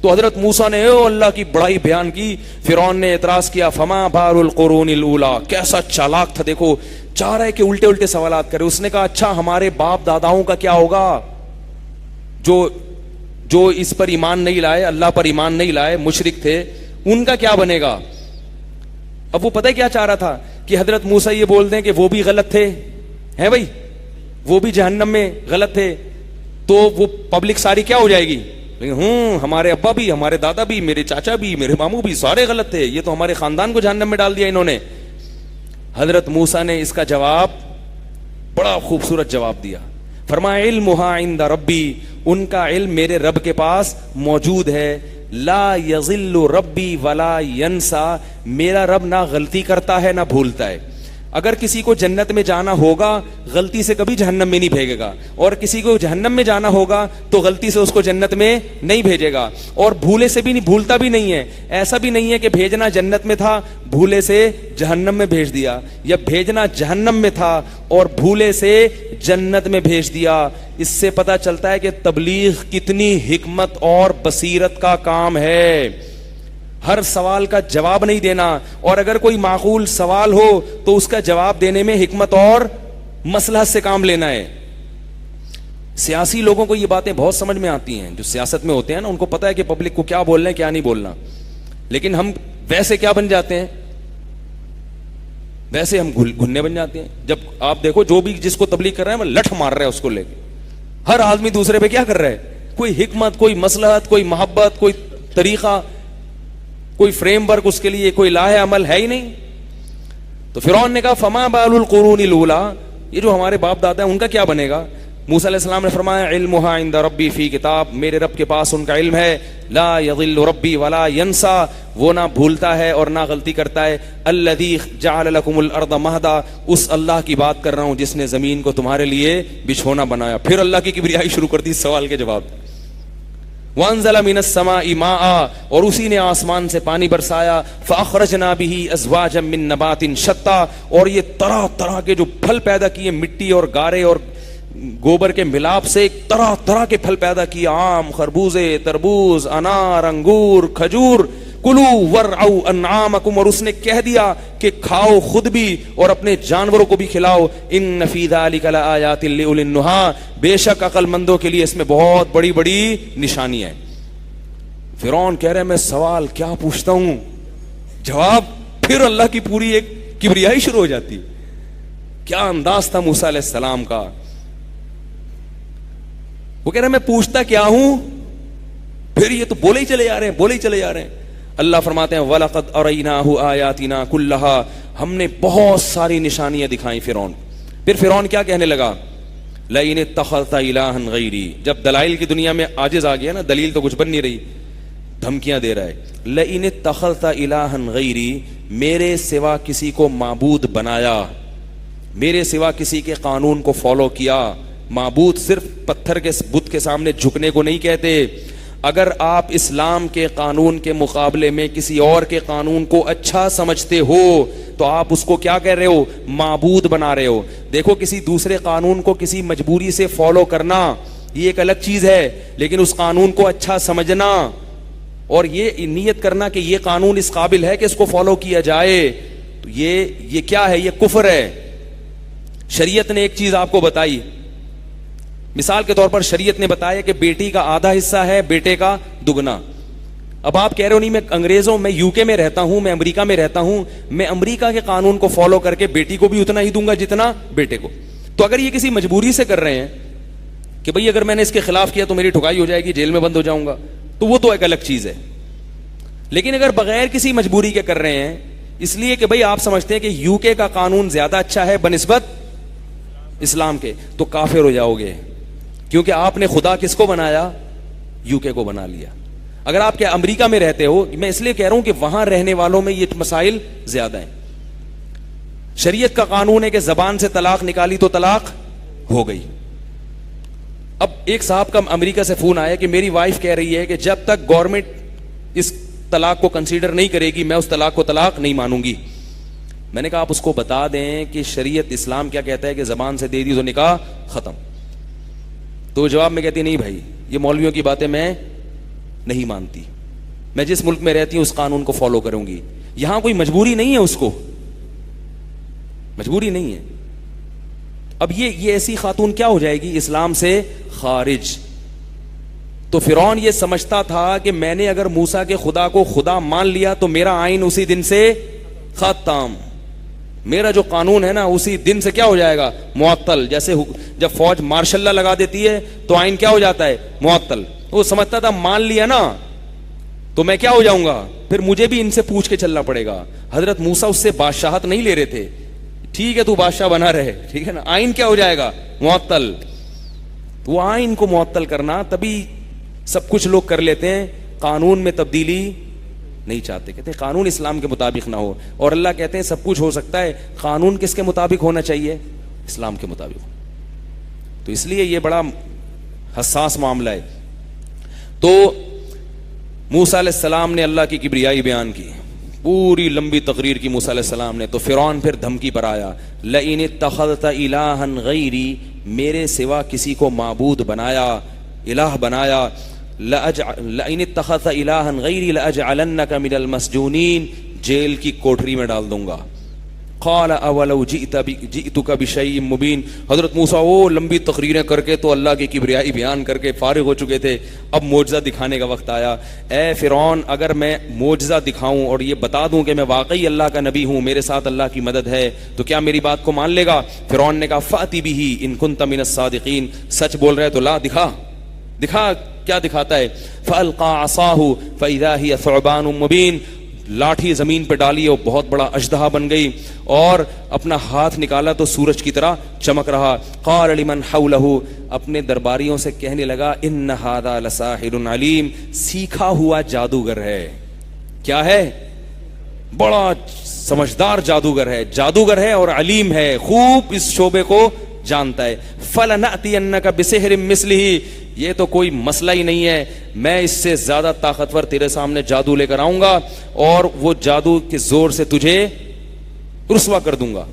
تو حضرت موسیٰ نے اللہ کی بڑائی بیان کی. فرعون نے اعتراض کیا, فما بال القرون الاولی, کیسا چالاک تھا دیکھو, چاہ رہا ہے کہ الٹے الٹے سوالات کرے. اس نے کہا اچھا ہمارے باپ داداؤں کا کیا ہوگا جو اس پر ایمان نہیں لائے, اللہ پر ایمان نہیں لائے, مشرک تھے, ان کا کیا بنے گا. اب وہ پتہ ہے کیا چاہ رہا تھا کہ حضرت موسیٰ یہ بول دیں کہ وہ بھی غلط تھے, ہیں بھائی, وہ بھی جہنم میں غلط تھے, تو وہ پبلک ساری کیا ہو جائے گی, ہمارے ابا بھی, ہمارے دادا بھی, میرے چاچا بھی, میرے ماموں بھی سارے غلط تھے, یہ تو ہمارے خاندان کو جہنم میں ڈال دیا انہوں نے. حضرت موسیٰ نے اس کا جواب بڑا خوبصورت جواب دیا. فرمایا علمھا عند ربی, ان کا علم میرے رب کے پاس موجود ہے. لا یضل ربی ولا ینسا, میرا رب نہ غلطی کرتا ہے نہ بھولتا ہے. اگر کسی کو جنت میں جانا ہوگا غلطی سے کبھی جہنم میں نہیں بھیجے گا, اور کسی کو جہنم میں جانا ہوگا تو غلطی سے اس کو جنت میں نہیں بھیجے گا, اور بھولے سے بھی نہیں, بھولتا بھی نہیں ہے. ایسا بھی نہیں ہے کہ بھیجنا جنت میں تھا بھولے سے جہنم میں بھیج دیا, یا بھیجنا جہنم میں تھا اور بھولے سے جنت میں بھیج دیا. اس سے پتہ چلتا ہے کہ تبلیغ کتنی حکمت اور بصیرت کا کام ہے. ہر سوال کا جواب نہیں دینا, اور اگر کوئی معقول سوال ہو تو اس کا جواب دینے میں حکمت اور مصلحت سے کام لینا ہے. سیاسی لوگوں کو یہ باتیں بہت سمجھ میں آتی ہیں, جو سیاست میں ہوتے ہیں نا, ان کو پتا ہے کہ پبلک کو کیا بولنا ہے کیا نہیں بولنا. لیکن ہم ویسے کیا بن جاتے ہیں, ویسے ہم گھننے بن جاتے ہیں. جب آپ دیکھو جو بھی جس کو تبلیغ کر رہا ہے وہ لٹھ مار رہا ہے اس کو لے کے, ہر آدمی دوسرے پہ کیا کر رہا ہے, کوئی حکمت, کوئی مصلحت, کوئی محبت, کوئی طریقہ, کوئی فریم ورک اس کے لیے, کوئی لاہ عمل ہے ہی نہیں. تو فرعون نے کہا فما بال القرون الاولی, یہ جو ہمارے باپ دادا ہیں ان کا کیا بنے گا. موسیٰ علیہ السلام نے فرمایا علمھا عند ربی فی کتاب, میرے رب کے پاس ان کا علم ہے. لا یضل ربی ولا ینسا, وہ نہ بھولتا ہے اور نہ غلطی کرتا ہے. الذی جعل لکم الارض مہدا, اس اللہ کی بات کر رہا ہوں جس نے زمین کو تمہارے لیے بچھونا بنایا. پھر اللہ کی کبریائی شروع کر دی سوال کے جواب. وانزل من السماء ماء, اور اسی نے آسمان سے پانی برسایا. فاخرجنا به ازواجا من نبات شتى, اور یہ طرح طرح کے جو پھل پیدا کیے, مٹی اور گارے اور گوبر کے ملاپ سے طرح طرح کے پھل پیدا کیے, آم, خربوزے, تربوز, انار, انگور, کھجور. کلو ورعوا انعامکم, اور اس نے کہہ دیا کہ کھاؤ خود بھی اور اپنے جانوروں کو بھی کھلاؤ. ان فی ذلک لآیات لأولی النہی, بے شک عقل مندوں کے لیے اس میں بہت بڑی بڑی نشانی ہے. فرعون کہہ رہے میں سوال کیا پوچھتا ہوں, جواب پھر اللہ کی پوری ایک کبریائی شروع ہو جاتی. کیا انداز تھا موسیٰ علیہ السلام کا. وہ کہہ رہے میں پوچھتا کیا ہوں, پھر یہ تو بولے ہی چلے جا رہے ہیں, بولے ہی چلے جا رہے ہیں. اللہ فرماتے ہیں وَلَقَدْ أَرَيْنَاهُ آيَاتِنَا كُلَّهَا, ہم نے بہت ساری نشانیاں دکھائیں فرعون. پھر فرعون کیا کہنے لگا, لَئِنِ اتَّخَذْتَ إِلَٰهًا غَيْرِي, جب دلائل کی دنیا میں عاجز آ گیا نا, دلیل تو کچھ بن نہیں رہی, دھمکیاں دے رہا ہے. لَئِنِ اتَّخَذْتَ إِلَٰهًا غَيْرِي, میرے سوا کسی کو معبود بنایا, میرے سوا کسی کے قانون کو فالو کیا. معبود صرف پتھر کے بت کے سامنے جھکنے کو نہیں کہتے. اگر آپ اسلام کے قانون کے مقابلے میں کسی اور کے قانون کو اچھا سمجھتے ہو تو آپ اس کو کیا کہہ رہے ہو, معبود بنا رہے ہو. دیکھو کسی دوسرے قانون کو کسی مجبوری سے فالو کرنا یہ ایک الگ چیز ہے, لیکن اس قانون کو اچھا سمجھنا اور یہ نیت کرنا کہ یہ قانون اس قابل ہے کہ اس کو فالو کیا جائے, تو یہ کیا ہے, یہ کفر ہے. شریعت نے ایک چیز آپ کو بتائی, مثال کے طور پر شریعت نے بتایا کہ بیٹی کا آدھا حصہ ہے, بیٹے کا دگنا. اب آپ کہہ رہے ہو نہیں میں انگریزوں, میں یو کے میں رہتا ہوں, میں امریکہ میں رہتا ہوں, میں امریکہ کے قانون کو فالو کر کے بیٹی کو بھی اتنا ہی دوں گا جتنا بیٹے کو. تو اگر یہ کسی مجبوری سے کر رہے ہیں کہ بھئی اگر میں نے اس کے خلاف کیا تو میری ٹھکائی ہو جائے گی, جیل میں بند ہو جاؤں گا, تو وہ تو ایک الگ چیز ہے. لیکن اگر بغیر کسی مجبوری کے کر رہے ہیں, اس لیے کہ بھئی آپ سمجھتے ہیں کہ یو کے کا قانون زیادہ اچھا ہے بنسبت اسلام کے, تو کافر ہو جاؤ گے, کیونکہ آپ نے خدا کس کو بنایا؟ یو کے کو بنا لیا. اگر آپ کے امریکہ میں رہتے ہو, میں اس لیے کہہ رہا ہوں کہ وہاں رہنے والوں میں یہ مسائل زیادہ ہیں. شریعت کا قانون ہے کہ زبان سے طلاق نکالی تو طلاق ہو گئی. اب ایک صاحب کا امریکہ سے فون آیا کہ میری وائف کہہ رہی ہے کہ جب تک گورنمنٹ اس طلاق کو کنسیڈر نہیں کرے گی میں اس طلاق کو طلاق نہیں مانوں گی. میں نے کہا آپ اس کو بتا دیں کہ شریعت اسلام کیا کہتا ہے کہ زبان سے دے دی تو نکاح ختم. تو جواب میں کہتی نہیں بھائی یہ مولویوں کی باتیں میں نہیں مانتی, میں جس ملک میں رہتی ہوں اس قانون کو فالو کروں گی. یہاں کوئی مجبوری نہیں ہے, اس کو مجبوری نہیں ہے. اب یہ ایسی خاتون کیا ہو جائے گی؟ اسلام سے خارج. تو فرعون یہ سمجھتا تھا کہ میں نے اگر موسیٰ کے خدا کو خدا مان لیا تو میرا آئین اسی دن سے ختم, میرا جو قانون ہے نا اسی دن سے کیا ہو جائے گا؟ معطل. جیسے جب فوج مارشل لا لگا دیتی ہے تو آئین کیا ہو جاتا ہے؟ معطل. وہ سمجھتا تھا مان لیا نا تو میں کیا ہو جاؤں گا, پھر مجھے بھی ان سے پوچھ کے چلنا پڑے گا. حضرت موسیٰ اس سے بادشاہت نہیں لے رہے تھے, ٹھیک ہے تو بادشاہ بنا رہے, ٹھیک ہے نا, آئین کیا ہو جائے گا؟ معطل. تو وہ آئین کو معطل کرنا, تبھی سب کچھ لوگ کر لیتے ہیں, قانون میں تبدیلی نہیں چاہتے, کہتے ہیں قانون اسلام کے مطابق نہ ہو. اور اللہ کہتے ہیں سب کچھ ہو سکتا ہے, قانون کس کے مطابق ہونا چاہیے؟ اسلام کے مطابق. تو اس لیے یہ بڑا حساس معاملہ ہے. تو موسیٰ علیہ السلام نے اللہ کی کبریائی بیان کی, پوری لمبی تقریر کی موسیٰ علیہ السلام نے. تو فرعون پھر دھمکی پر آیا, لئن اتخذت الہا غیری, میرے سوا کسی کو معبود بنایا, الہ بنایا, لئن اتخذت الہا غیری لأجعلنک من المسجونین, جیل کی کوٹری میں ڈال دوں گا. قال اولو جئتک بشیء مبین. حضرت موسیٰ وہ لمبی تقریریں کر کے تو اللہ کی کبریائی بیان کر کے فارغ ہو چکے تھے, اب معجزہ دکھانے کا وقت آیا. اے فرعون اگر میں معجزہ دکھاؤں اور یہ بتا دوں کہ میں واقعی اللہ کا نبی ہوں, میرے ساتھ اللہ کی مدد ہے, تو کیا میری بات کو مان لے گا؟ فرعون نے کہا فأتی بہ ان کنت من الصادقین, سچ بول رہے تو لا دکھا, دکھا کیا دکھاتا ہے. فألقى عصاه فإذا هي ثعبان مبین, لاٹھی زمین پہ ڈالی اور بہت بڑا اژدہا بن گئی, اور اپنا ہاتھ نکالا تو سورج کی طرح چمک رہا. قال لمن حوله, اپنے درباریوں سے کہنے لگا ان ھذا لساحر علیم, سیکھا ہوا جادوگر ہے. کیا ہے؟ بڑا سمجھدار جادوگر ہے, جادوگر ہے اور علیم ہے, خوب اس شعبے کو جانتا ہے. فلنأتینک بسحر مثلہ, یہ تو کوئی مسئلہ ہی نہیں ہے, میں اس سے زیادہ طاقتور تیرے سامنے جادو لے کر آؤں گا اور وہ جادو کے زور سے تجھے رسوا کر دوں گا,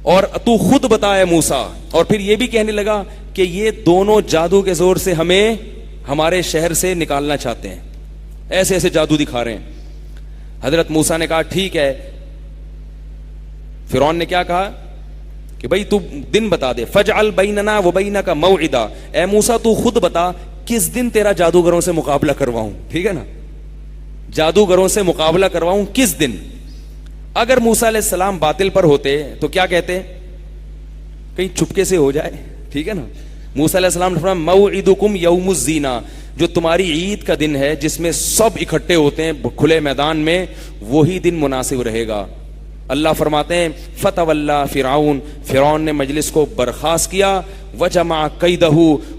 اور تو خود بتا ہے موسیٰ. اور پھر یہ بھی کہنے لگا کہ یہ دونوں جادو کے زور سے ہمیں ہمارے شہر سے نکالنا چاہتے ہیں, ایسے ایسے جادو دکھا رہے ہیں. حضرت موسیٰ نے کہا ٹھیک ہے. فرعون نے کیا کہا کہ بھئی تو دن بتا دے, فجعل بیننا و بینک موعدا, اے موسیٰ تو خود بتا کس دن تیرا جادوگروں سے مقابلہ کرواؤں, ٹھیک ہے نا, جادوگروں سے مقابلہ کرواؤں کس دن. اگر موسیٰ علیہ السلام باطل پر ہوتے تو کیا کہتے, کہیں چپکے سے ہو جائے, ٹھیک ہے نا. موسیٰ علیہ السلام نے فرمایا موعدکم یوم الزینہ, جو تمہاری عید کا دن ہے جس میں سب اکٹھے ہوتے ہیں کھلے میدان میں, وہی دن مناسب رہے گا. اللہ فرماتے ہیں فتولی فرعون, فرعون نے مجلس کو برخاست کیا, وجمع کیدہ,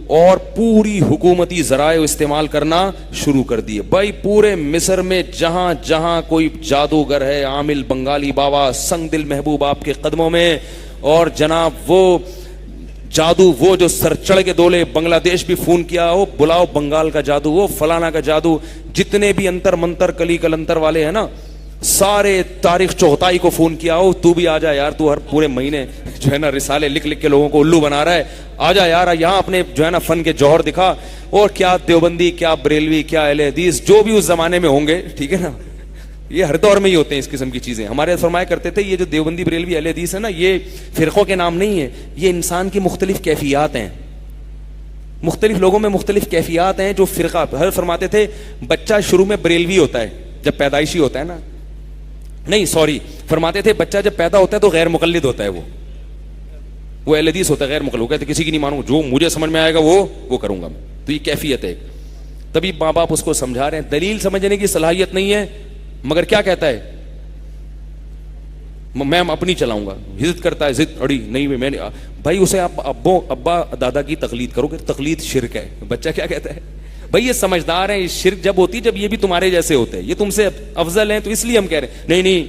اور پوری حکومتی ذرائع استعمال کرنا شروع کر دیے. بھائی پورے مصر میں جہاں جہاں کوئی جادوگر ہے, عامل بنگالی بابا سنگ دل محبوب آپ کے قدموں میں, اور جناب وہ جادو وہ جو سر چڑھ کے دولے, بنگلہ دیش بھی فون کیا ہو بلاؤ بنگال کا جادو, وہ فلانا کا جادو, جتنے بھی انتر منتر کلی کلنتر والے ہیں نا سارے, تاریخ چوہتائی کو فون کیا ہو تو بھی آ جا یار, تو ہر پورے مہینے جو ہے نا رسالے لکھ لکھ کے لوگوں کو الو بنا رہا ہے, آ جا یار یہاں اپنے جو ہے نا فن کے جوہر دکھا. اور کیا دیوبندی, کیا بریلوی, کیا اہل حدیث, جو بھی اس زمانے میں ہوں گے, ٹھیک ہے نا, یہ ہر دور میں ہی ہوتے ہیں اس قسم کی چیزیں. ہمارے فرمایا کرتے تھے یہ جو دیوبندی بریلوی اہل حدیث ہے نا, یہ فرقوں کے نام نہیں ہے, یہ انسان کی مختلف کیفیات ہیں, مختلف لوگوں میں مختلف کیفیات ہیں. جو فرقہ ہر فرماتے تھے بچہ شروع میں بریلوی ہوتا ہے جب پیدائشی ہوتا ہے نا, نہیں سوری فرماتے تھے بچہ جب پیدا ہوتا ہے تو غیر مقلد ہوتا ہے وہ, وہ اہل حدیث ہوتا ہے غیر مخلوق ہے، تو کسی کی نہیں مانوں، جو مجھے سمجھ میں آئے گا وہ کروں گا میں. تو یہ کیفیت ہے. تبھی ماں باپ اس کو سمجھا رہے ہیں. دلیل سمجھنے کی صلاحیت نہیں ہے مگر کیا کہتا ہے میں اپنی چلاؤں گا. ضد کرتا ہے، ضد اڑی نہیں میں نے. بھائی اسے آپ ابا دادا کی تقلید کرو گے، تقلید شرک ہے. بچہ کیا کہتا ہے بھائی یہ سمجھدار ہیں. شرک جب ہوتی جب یہ بھی تمہارے جیسے ہوتے ہیں، یہ تم سے افضل ہیں تو اس لیے ہم کہہ رہے ہیں. نہیں.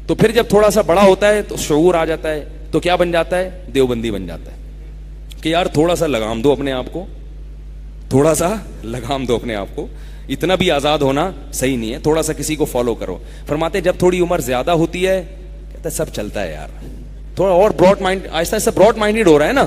تو پھر جب تھوڑا سا بڑا ہوتا ہے تو شعور آ جاتا ہے، تو کیا بن جاتا ہے؟ دیوبندی بن جاتا ہے کہ یار تھوڑا سا لگام دو اپنے آپ کو، تھوڑا سا لگام دو اپنے آپ کو، اتنا بھی آزاد ہونا صحیح نہیں ہے، تھوڑا سا کسی کو فالو کرو. فرماتے جب تھوڑی عمر زیادہ ہوتی ہے کہتا ہے سب چلتا ہے یار، تھوڑا اور براڈ مائنڈ، آہستہ آہستہ براڈ مائنڈیڈ ہو رہا ہے نا.